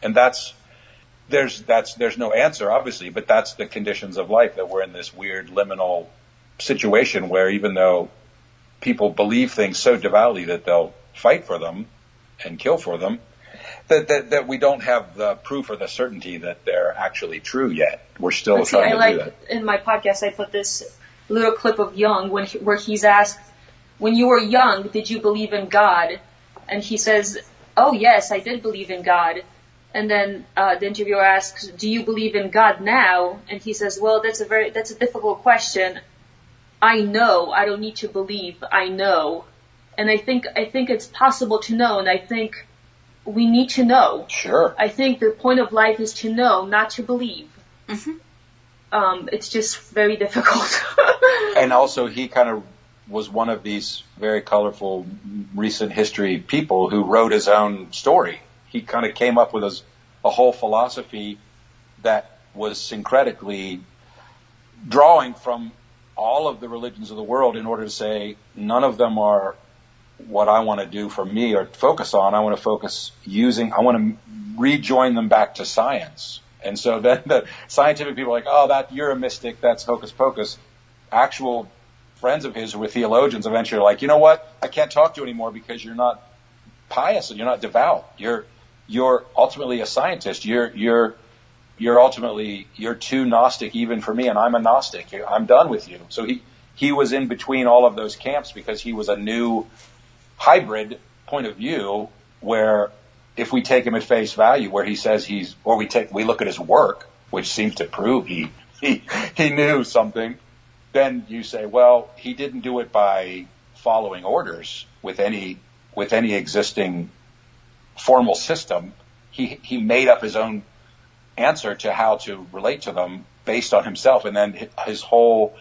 and there's no answer, obviously, but that's the conditions of life, that we're in this weird liminal situation where even though people believe things so devoutly that they'll fight for them and kill for them, that we don't have the proof or the certainty that they're actually true yet. We're still trying to do that. In my podcast, I put this little clip of Jung where he's asked, when you were young, did you believe in God? And he says, oh yes, I did believe in God. And then the interviewer asks, do you believe in God now? And he says, well, that's a difficult question. I know. I don't need to believe. I know. And I think it's possible to know, and I think we need to know. Sure. I think the point of life is to know, not to believe. Mm-hmm. it's just very difficult. And also, he kind of was one of these very colorful recent history people who wrote his own story. He kind of came up with a whole philosophy that was syncretically drawing from all of the religions of the world in order to say none of them are what I want to do for me or focus on. I want to rejoin them back to science. And so then the scientific people are like, oh, you're a mystic, that's hocus pocus. Actual friends of his who were theologians eventually are like, you know what? I can't talk to you anymore because you're not pious and you're not devout. You're ultimately a scientist. You're too Gnostic even for me, and I'm a Gnostic. I'm done with you. So he was in between all of those camps because he was a new hybrid point of view where if we take him at face value, where he says we look at his work, which seems to prove he knew something, then you say, well, he didn't do it by following orders with any existing formal system. He made up his own answer to how to relate to them based on himself, and then his whole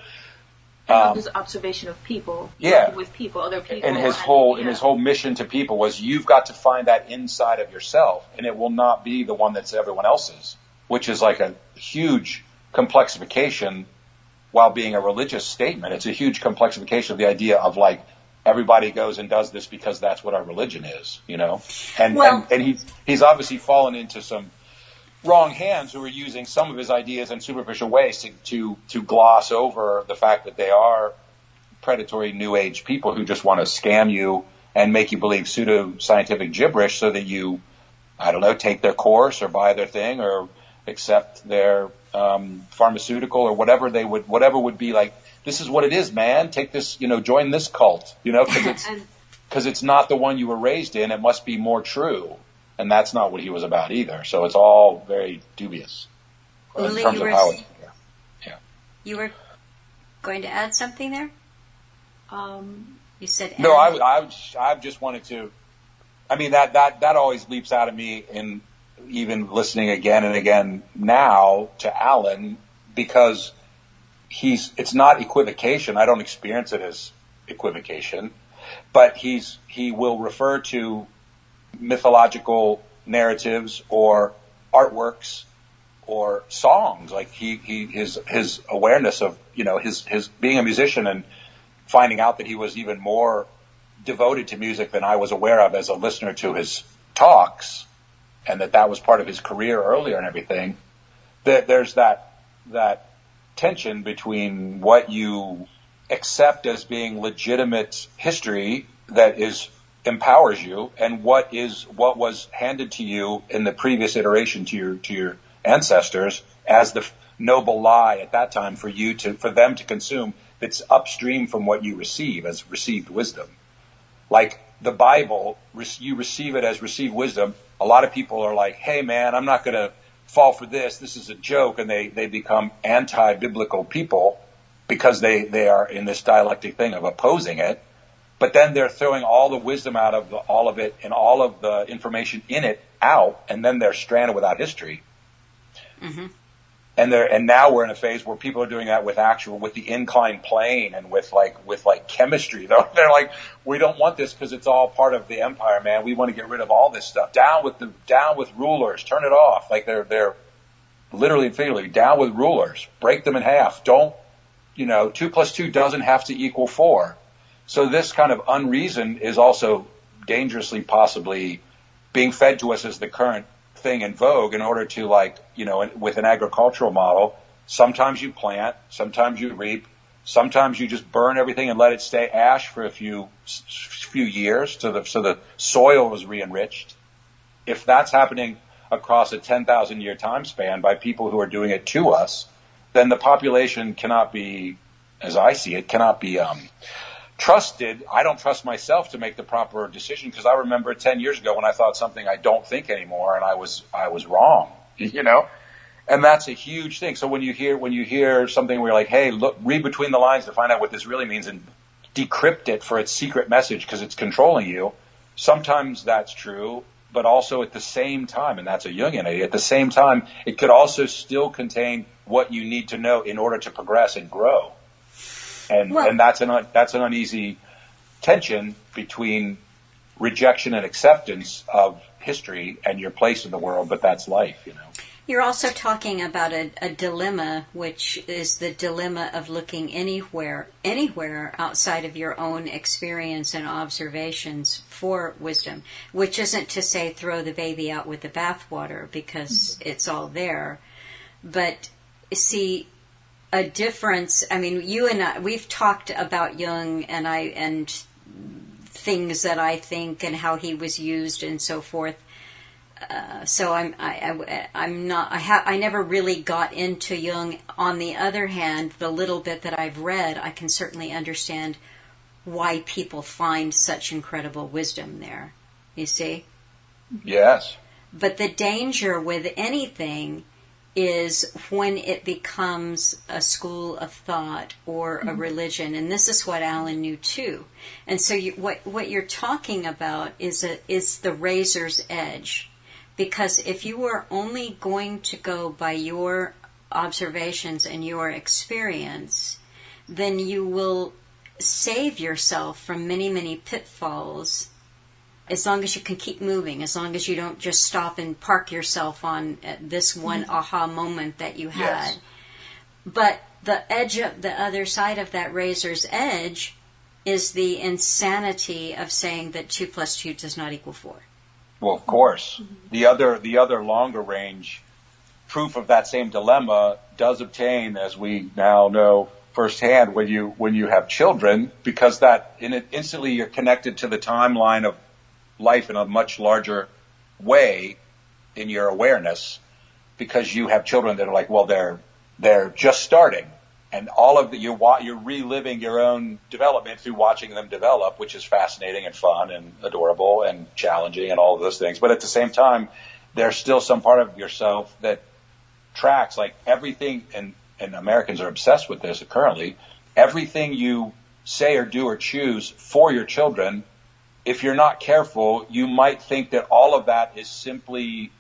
his observation of people, with people, other people, and his whole mission to people was you've got to find that inside of yourself, and it will not be the one that's everyone else's, which is like a huge complexification. While being a religious statement, it's a huge complexification of the idea of like everybody goes and does this because that's what our religion is, you know. And he's obviously fallen into some wrong hands who are using some of his ideas in superficial ways to gloss over the fact that they are predatory New Age people who just want to scam you and make you believe pseudo-scientific gibberish so that you, I don't know, take their course or buy their thing or accept their pharmaceutical or whatever would be like, this is what it is, man. Take this, join this cult, because it's not the one you were raised in. It must be more true. And that's not what he was about either. So it's all very dubious in terms of how it's. Yeah. You were going to add something there? You said no. I just wanted to. I mean that always leaps out of me in even listening again and again now to Alan, because it's not equivocation. I don't experience it as equivocation, but he will refer to mythological narratives or artworks or songs. Like his awareness of, his being a musician and finding out that he was even more devoted to music than I was aware of as a listener to his talks, and that was part of his career earlier and everything. There's that tension between what you accept as being legitimate history that empowers you and what was handed to you in the previous iteration to your ancestors as the noble lie at that time for them to consume, that's upstream from what you receive as received wisdom. Like the Bible, you receive it as received wisdom. A lot of people are like, hey man, I'm not going to fall for this. This is a joke. And they become anti-biblical people because they are in this dialectic thing of opposing it. But then they're throwing all the wisdom out of all of it and all of the information in it out, and then they're stranded without history. Mm-hmm. And now we're in a phase where people are doing that with the inclined plane and with chemistry. They're like, we don't want this because it's all part of the empire, man. We want to get rid of all this stuff. Down with rulers. Turn it off. Like they're literally and figuratively down with rulers. Break them in half. Don't, 2 + 2 doesn't have to equal 4. So this kind of unreason is also dangerously possibly being fed to us as the current thing in vogue in order to with an agricultural model, sometimes you plant, sometimes you reap, sometimes you just burn everything and let it stay ash for a few years so the soil is re-enriched. If that's happening across a 10,000 year time span by people who are doing it to us, then the population cannot be, as I see it, trusted. I don't trust myself to make the proper decision because I remember 10 years ago when I thought something I don't think anymore, and I was wrong, and that's a huge thing. So when you hear something where you're like, hey, look, read between the lines to find out what this really means and decrypt it for its secret message because it's controlling you. Sometimes that's true. but also at the same time, and that's a Jungian idea, at the same time, it could also still contain what you need to know in order to progress and grow. And that's an uneasy tension between rejection and acceptance of history and your place in the world, but that's life, you know. You're also talking about a dilemma, which is the dilemma of looking anywhere outside of your own experience and observations for wisdom, which isn't to say throw the baby out with the bathwater, because it's all there. But see, a difference, I mean, you and I, we've talked about Jung and things that I think and how he was used and so forth. So I never really got into Jung. On the other hand, the little bit that I've read, I can certainly understand why people find such incredible wisdom there. You see? Yes. But the danger with anything is when it becomes a school of thought or a religion, and this is what Alan knew too. And so what you're talking about is the razor's edge. Because if you were only going to go by your observations and your experience, then you will save yourself from many, many pitfalls as long as you can keep moving, as long as you don't just stop and park yourself on this one aha moment that you had. Yes. But the edge of the other side of that razor's edge is the insanity of saying that 2 + 2 does not equal 4. Well, of course. The other longer range proof of that same dilemma does obtain, as we now know firsthand, when you have children, because that instantly you're connected to the timeline of life in a much larger way in your awareness, because you have children that are like, well, they're just starting. And all of you're reliving your own development through watching them develop, which is fascinating and fun and adorable and challenging and all of those things. But at the same time, there's still some part of yourself that tracks, like everything, and Americans are obsessed with this currently, everything you say or do or choose for your children, if you're not careful, you might think that all of that is simply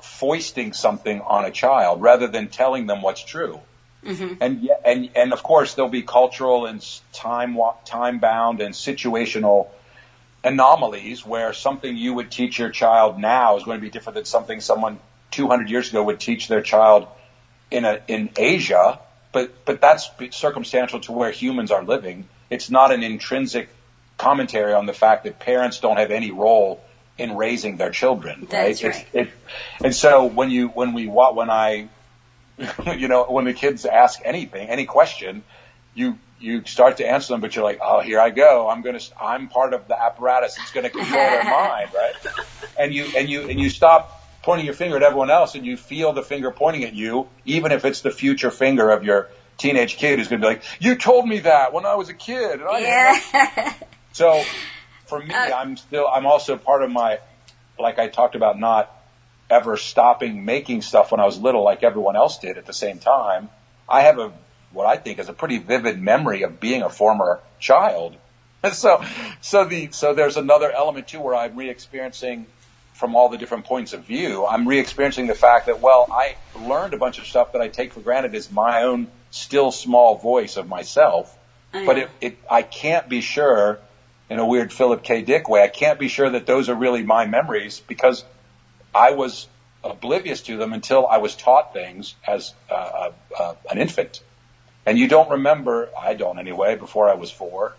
foisting something on a child rather than telling them what's true. Mm-hmm. And of course there'll be cultural and time bound and situational anomalies where something you would teach your child now is going to be different than something someone 200 years ago would teach their child in Asia. But that's circumstantial to where humans are living. It's not an intrinsic commentary on the fact that parents don't have any role in raising their children. That's right. And so when the kids ask anything, any question, you start to answer them, but you're like, oh, here I go. I'm part of the apparatus that's going to control their mind, right? And you stop pointing your finger at everyone else, and you feel the finger pointing at you, even if it's the future finger of your teenage kid who's going to be like, you told me that when I was a kid. And I So for me, I'm also part of my, like I talked about, not ever stopping making stuff when I was little like everyone else did at the same time. I have what I think is a pretty vivid memory of being a former child. And so there's another element too where I'm re-experiencing from all the different points of view. I'm re-experiencing the fact that, well, I learned a bunch of stuff that I take for granted as my own still small voice of myself. But I can't be sure, in a weird Philip K. Dick way, I can't be sure that those are really my memories, because I was oblivious to them until I was taught things as an infant. And you don't remember, I don't anyway, before I was 4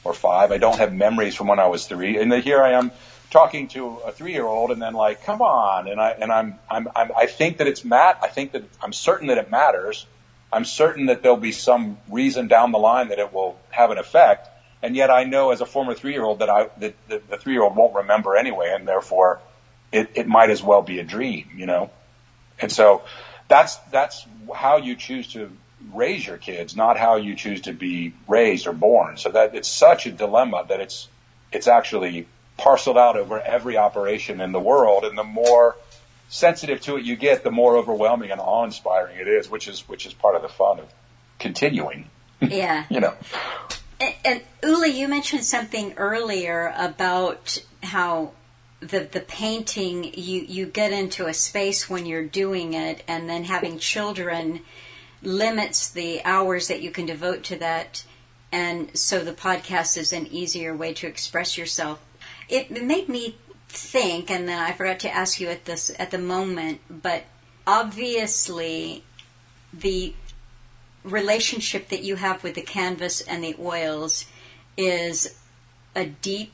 or 5. I don't have memories from when I was 3. And then here I am talking to a 3-year-old, and then like, come on. And I think that I'm certain that it matters. I'm certain that there'll be some reason down the line that it will have an effect. And yet I know as a former 3-year-old that the 3-year-old won't remember anyway, and therefore it might as well be a dream, you know? And so that's how you choose to raise your kids, not how you choose to be raised or born. So that it's such a dilemma that it's actually parceled out over every operation in the world. And the more sensitive to it you get, the more overwhelming and awe-inspiring it is, which is part of the fun of continuing. Yeah. You know. And Uli, you mentioned something earlier about how the painting, you get into a space when you're doing it, and then having children limits the hours that you can devote to that, and so the podcast is an easier way to express yourself. It made me think, and then I forgot to ask you at the moment, but obviously the relationship that you have with the canvas and the oils is a deep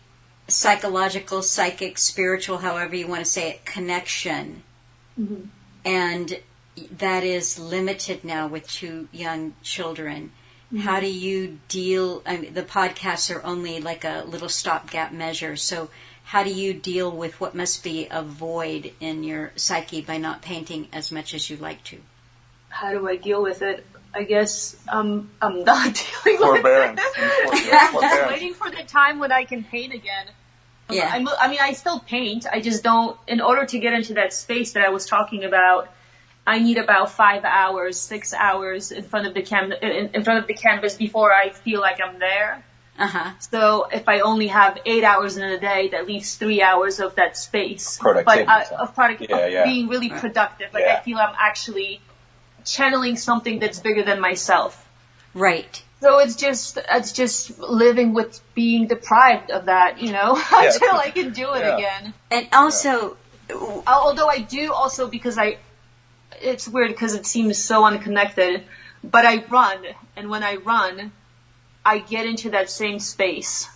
psychological, psychic, spiritual, however you want to say it, connection. Mm-hmm. And that is limited now with 2 young children. Mm-hmm. How do you deal, the podcasts are only like a little stopgap measure, so how do you deal with what must be a void in your psyche by not painting as much as you like to? How do I deal with it? I guess I'm not dealing Forbearance. with it. I'm waiting for the time when I can paint again. Yeah. I still paint. I just don't, in order to get into that space that I was talking about, I need about 5 hours, 6 hours in front of the canvas before I feel like I'm there. Uh-huh. So if I only have 8 hours in a day, that leaves 3 hours of that space. Productivity. Of being really productive. Like I feel I'm actually channeling something that's bigger than myself. Right. So it's just living with being deprived of that, until I can do it again. And also, although I do also, because it's weird because it seems so unconnected, but I run, and when I run, I get into that same space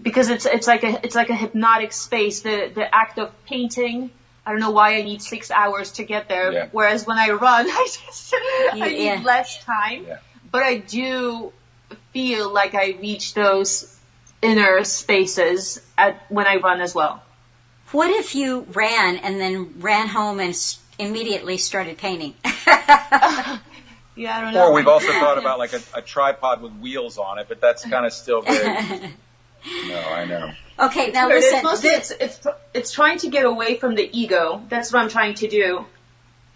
because it's like a hypnotic space. The act of painting, I don't know why I need 6 hours to get there. Yeah. Whereas when I run, I need less time. Yeah. But I do feel like I reach those inner spaces when I run as well. What if you ran and then ran home and immediately started painting? Yeah, I don't know. Or we've also thought about like a tripod with wheels on it, but that's kind of still very... No, I know. Okay, now listen. It's trying to get away from the ego. That's what I'm trying to do.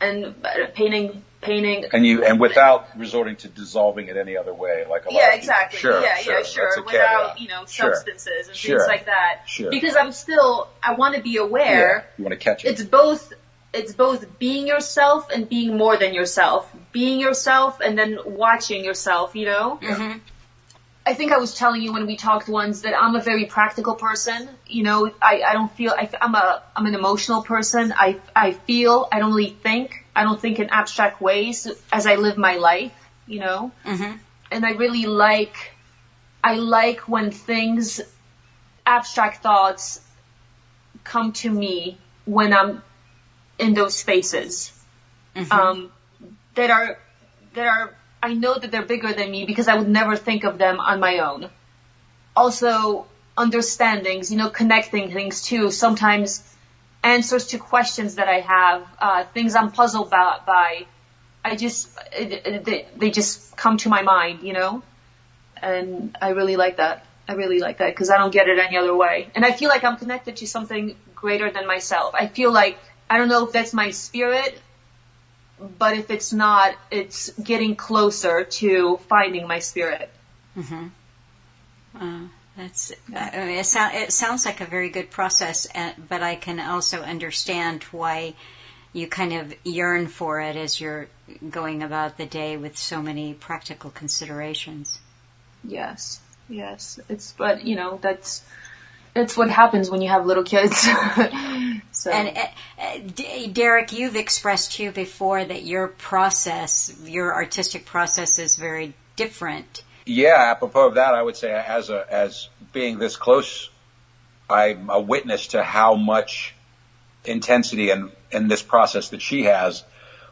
And painting. And without resorting to dissolving it any other way, like a lot of exactly. Sure, sure. Without, substances and things like that. Sure. Because I want to be aware. Yeah, you want to catch it. It's both being yourself and being more than yourself. Being yourself and then watching yourself, Mm-hmm. I think I was telling you when we talked once that I'm a very practical person. I don't feel, I'm an emotional person. I feel, I don't really think. I don't think in abstract ways as I live my life, Mm-hmm. And I really I like when abstract thoughts come to me when I'm in those spaces. Mm-hmm. That are, I know that they're bigger than me because I would never think of them on my own. Also, understandings, connecting things too. Sometimes answers to questions that I have, things I'm puzzled by. They just come to my mind, And I really like that. Because I don't get it any other way. And I feel like I'm connected to something greater than myself. I feel like, I don't know if that's my spirit, but if it's not, it's getting closer to finding my spirit. Mm-hmm. It sounds like a very good process, but I can also understand why you kind of yearn for it as you're going about the day with so many practical considerations. Yes. It's what happens when you have little kids. So. And Darick, you've expressed to you before that your artistic process is very different. Yeah, apropos of that, I would say as being this close, I'm a witness to how much intensity in this process that she has,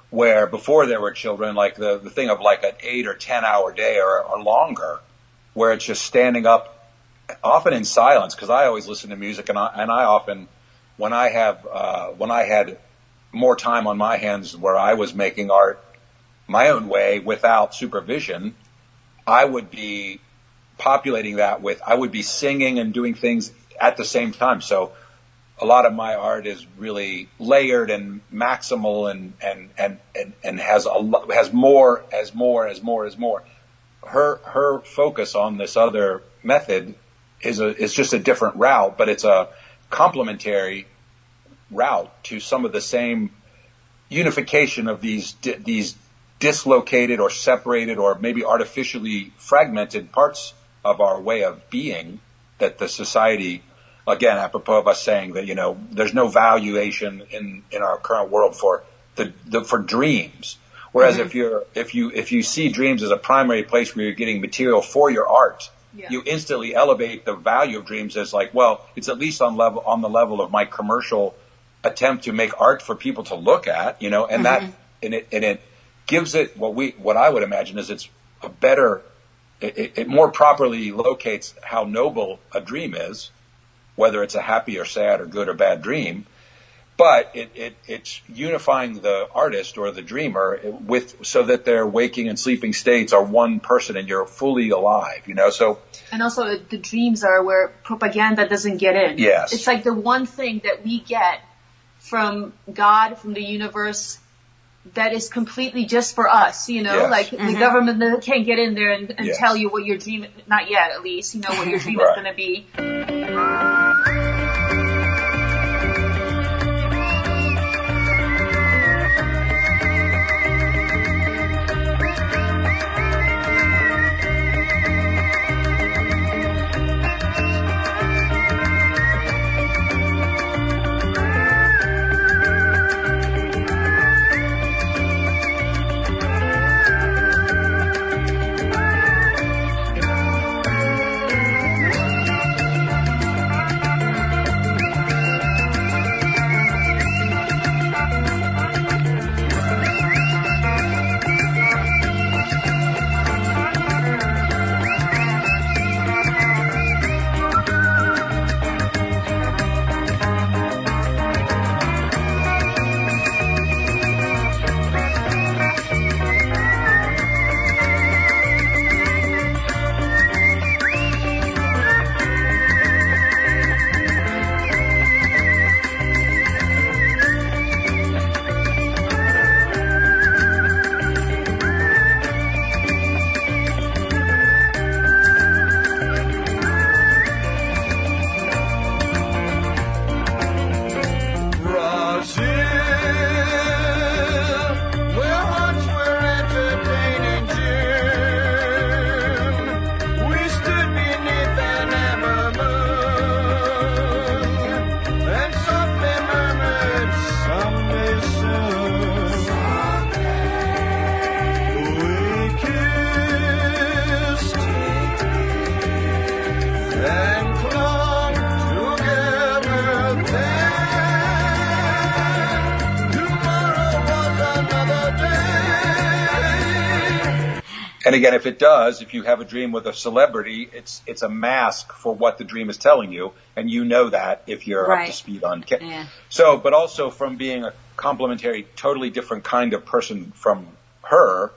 where before there were children, like the thing of like an 8 or 10 hour day or longer, where it's just standing up, often in silence, because I always listen to music, and I often, when I had more time on my hands where I was making art my own way without supervision, I would be populating that I would be singing and doing things at the same time. So a lot of my art is really layered and maximal and has more. Her focus on this other method is just a different route, but it's complementary route to some of the same unification of these dislocated or separated or maybe artificially fragmented parts of our way of being that the society, again, apropos of us saying that, there's no valuation in our current world for for dreams. Whereas if you see dreams as a primary place where you're getting material for your art, you instantly elevate the value of dreams as like, well, it's at least on the level of my commercial attempt to make art for people to look at, and it gives it what I would imagine is it's a better, it more properly locates how noble a dream is, whether it's a happy or sad or good or bad dream. But it's unifying the artist or the dreamer so that their waking and sleeping states are one person and you're fully alive, so. And also the dreams are where propaganda doesn't get in. Yes. It's like the one thing that we get from God, from the universe, that is completely just for us, Yes. like the government can't get in there and tell you what your dream, not yet at least, what your dream is going to be. And again, if you have a dream with a celebrity, it's a mask for what the dream is telling you, and that if you're up to speed on. Yeah. So, but also from being a complementary, totally different kind of person from her,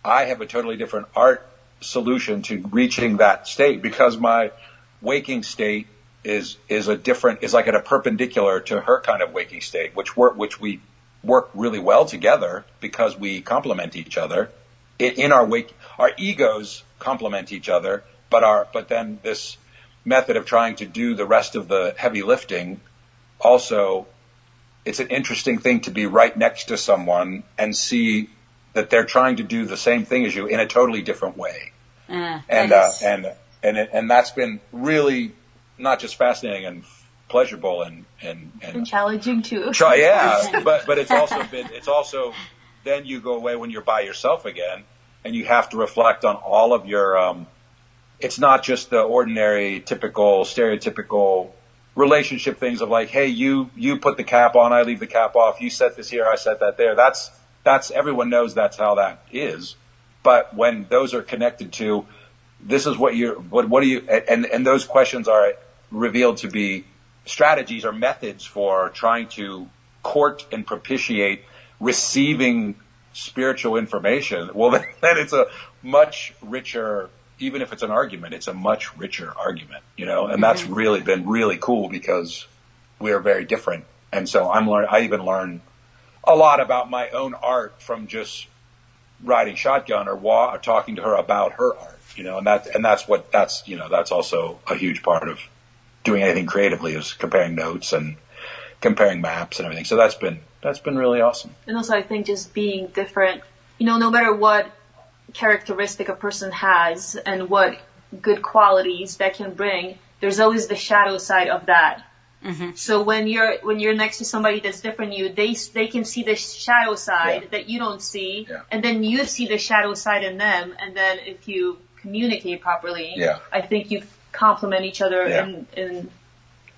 I have a totally different art solution to reaching that state because my waking state is like at a perpendicular to her kind of waking state, which we work really well together because we complement each other. In our our egos complement each other, but then this method of trying to do the rest of the heavy lifting, also, it's an interesting thing to be right next to someone and see that they're trying to do the same thing as you in a totally different way, and that's been really not just fascinating and pleasurable and challenging too. Yeah, but it's also then you go away when you're by yourself again, and you have to reflect on all of your, it's not just the ordinary, typical, stereotypical relationship things of like, hey, you put the cap on, I leave the cap off, you set this here, I set that there. That's everyone knows that's how that is. But when those are connected to, this is what do you, and those questions are revealed to be strategies or methods for trying to court and propitiate receiving spiritual information, well, then it's a much richer, even if it's an argument, it's a much richer argument, and that's really been really cool because we are very different. And so I even learn a lot about my own art from just riding shotgun or talking to her about her art, and that's also a huge part of doing anything creatively. It was comparing notes and comparing maps and everything. So that's been really awesome. And also I think just being different, no matter what characteristic a person has and what good qualities that can bring, there's always the shadow side of that. Mm-hmm. So when you're next to somebody that's different than you, they can see the shadow side that you don't see, and then you see the shadow side in them, and then if you communicate properly, I think you complement each other in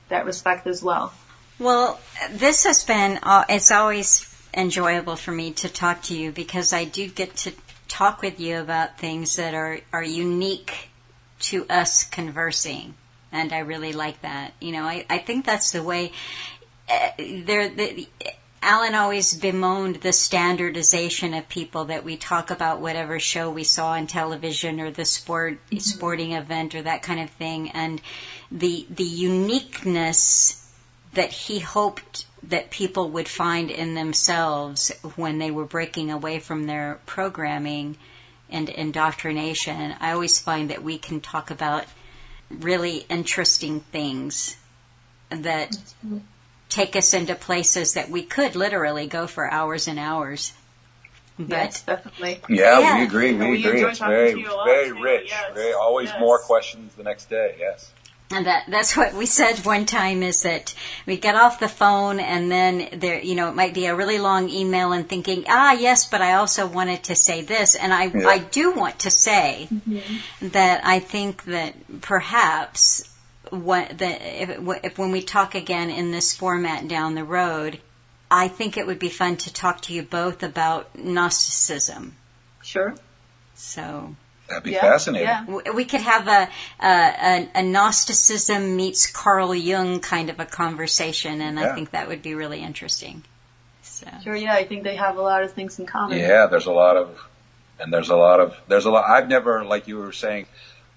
that respect as well. Well, this has been, it's always enjoyable for me to talk to you because I do get to talk with you about things that are unique to us conversing. And I really like that. I think that's the way. Alan always bemoaned the standardization of people, that we talk about whatever show we saw on television or the sporting event or that kind of thing, and the uniqueness that he hoped that people would find in themselves when they were breaking away from their programming and indoctrination. I always find that we can talk about really interesting things that take us into places that we could literally go for hours and hours. But yes, definitely. Yeah, we agree. It's very rich. Yes. Always more questions the next day. Yes. And that's what we said one time, is that we get off the phone and then there, it might be a really long email and thinking, yes, but I also wanted to say this. And I do want to say that I think that perhaps if when we talk again in this format down the road, I think it would be fun to talk to you both about Gnosticism. Sure. So that'd be fascinating. Yeah. We could have a Gnosticism meets Carl Jung kind of a conversation, and I think that would be really interesting. So. Sure, I think they have a lot of things in common. Yeah, there's a lot. I've never, like you were saying,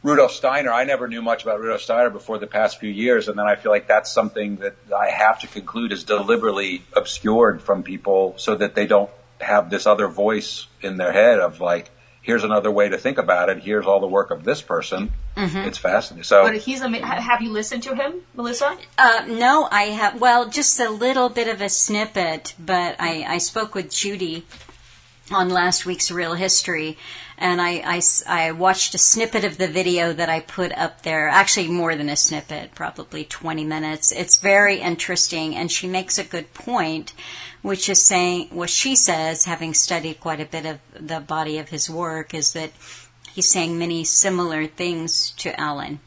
Rudolf Steiner, I never knew much about Rudolf Steiner before the past few years, and then I feel like that's something that I have to conclude is deliberately obscured from people so that they don't have this other voice in their head of like, here's another way to think about it. Here's all the work of this person. Mm-hmm. It's fascinating. So, but have you listened to him, Melissa? No, I have. Well, just a little bit of a snippet, but I spoke with Judy on last week's Real History, and I watched a snippet of the video that I put up there. Actually, more than a snippet, probably 20 minutes. It's very interesting, and she makes a good point, which is saying, what she says, having studied quite a bit of the body of his work, is that he's saying many similar things to Alan.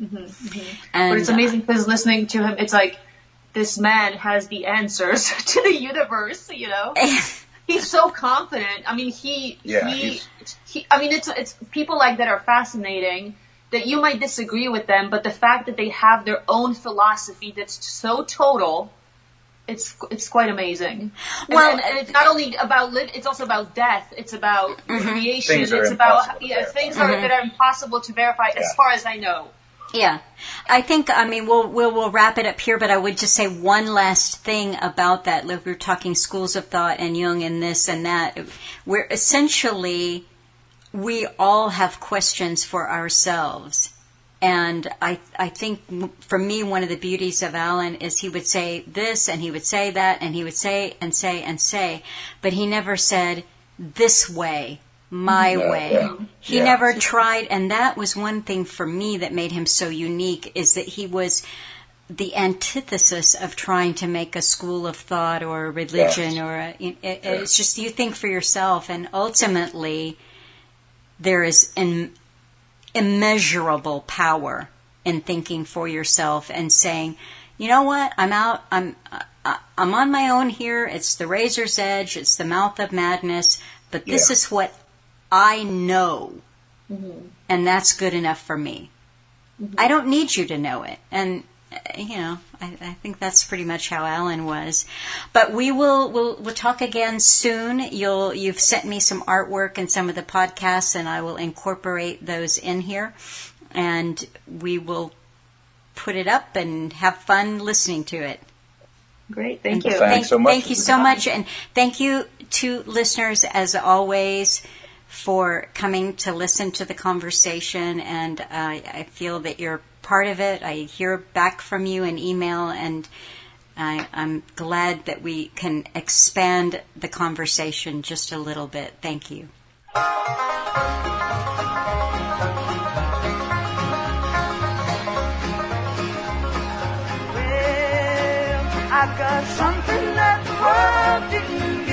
Mm-hmm, mm-hmm. But it's amazing because listening to him, it's like, this man has the answers to the universe, He's so confident. I mean, it's people like that are fascinating, that you might disagree with them, but the fact that they have their own philosophy that's so total, it's quite amazing. Well, and it's not only about it's also about death. It's about creation. It's about things that are impossible to verify, as far as I know. Yeah, I think, we'll wrap it up here, but I would just say one last thing about that. Like, we were talking schools of thought and Jung and this and that. We're essentially, we all have questions for ourselves. And I think for me, one of the beauties of Alan is he would say this and he would say that and he would say and say and say, but he never said this way. My way. Yeah. He never tried, and that was one thing for me that made him so unique, is that he was the antithesis of trying to make a school of thought or a religion or it's just you think for yourself, and ultimately there is an immeasurable power in thinking for yourself and saying, you know what, I'm on my own here, it's the razor's edge, it's the mouth of madness, but this is what I know, and that's good enough for me. Mm-hmm. I don't need you to know it. And, I think that's pretty much how Alan was. But we'll talk again soon. You've sent me some artwork and some of the podcasts, and I will incorporate those in here. And we will put it up and have fun listening to it. Great, thank you. Thanks so much. Thank you so much, and thank you to listeners, as always. for coming to listen to the conversation, and I feel that you're part of it. I hear back from you in email, and I'm glad that we can expand the conversation just a little bit. Thank you. I've got something that the world didn't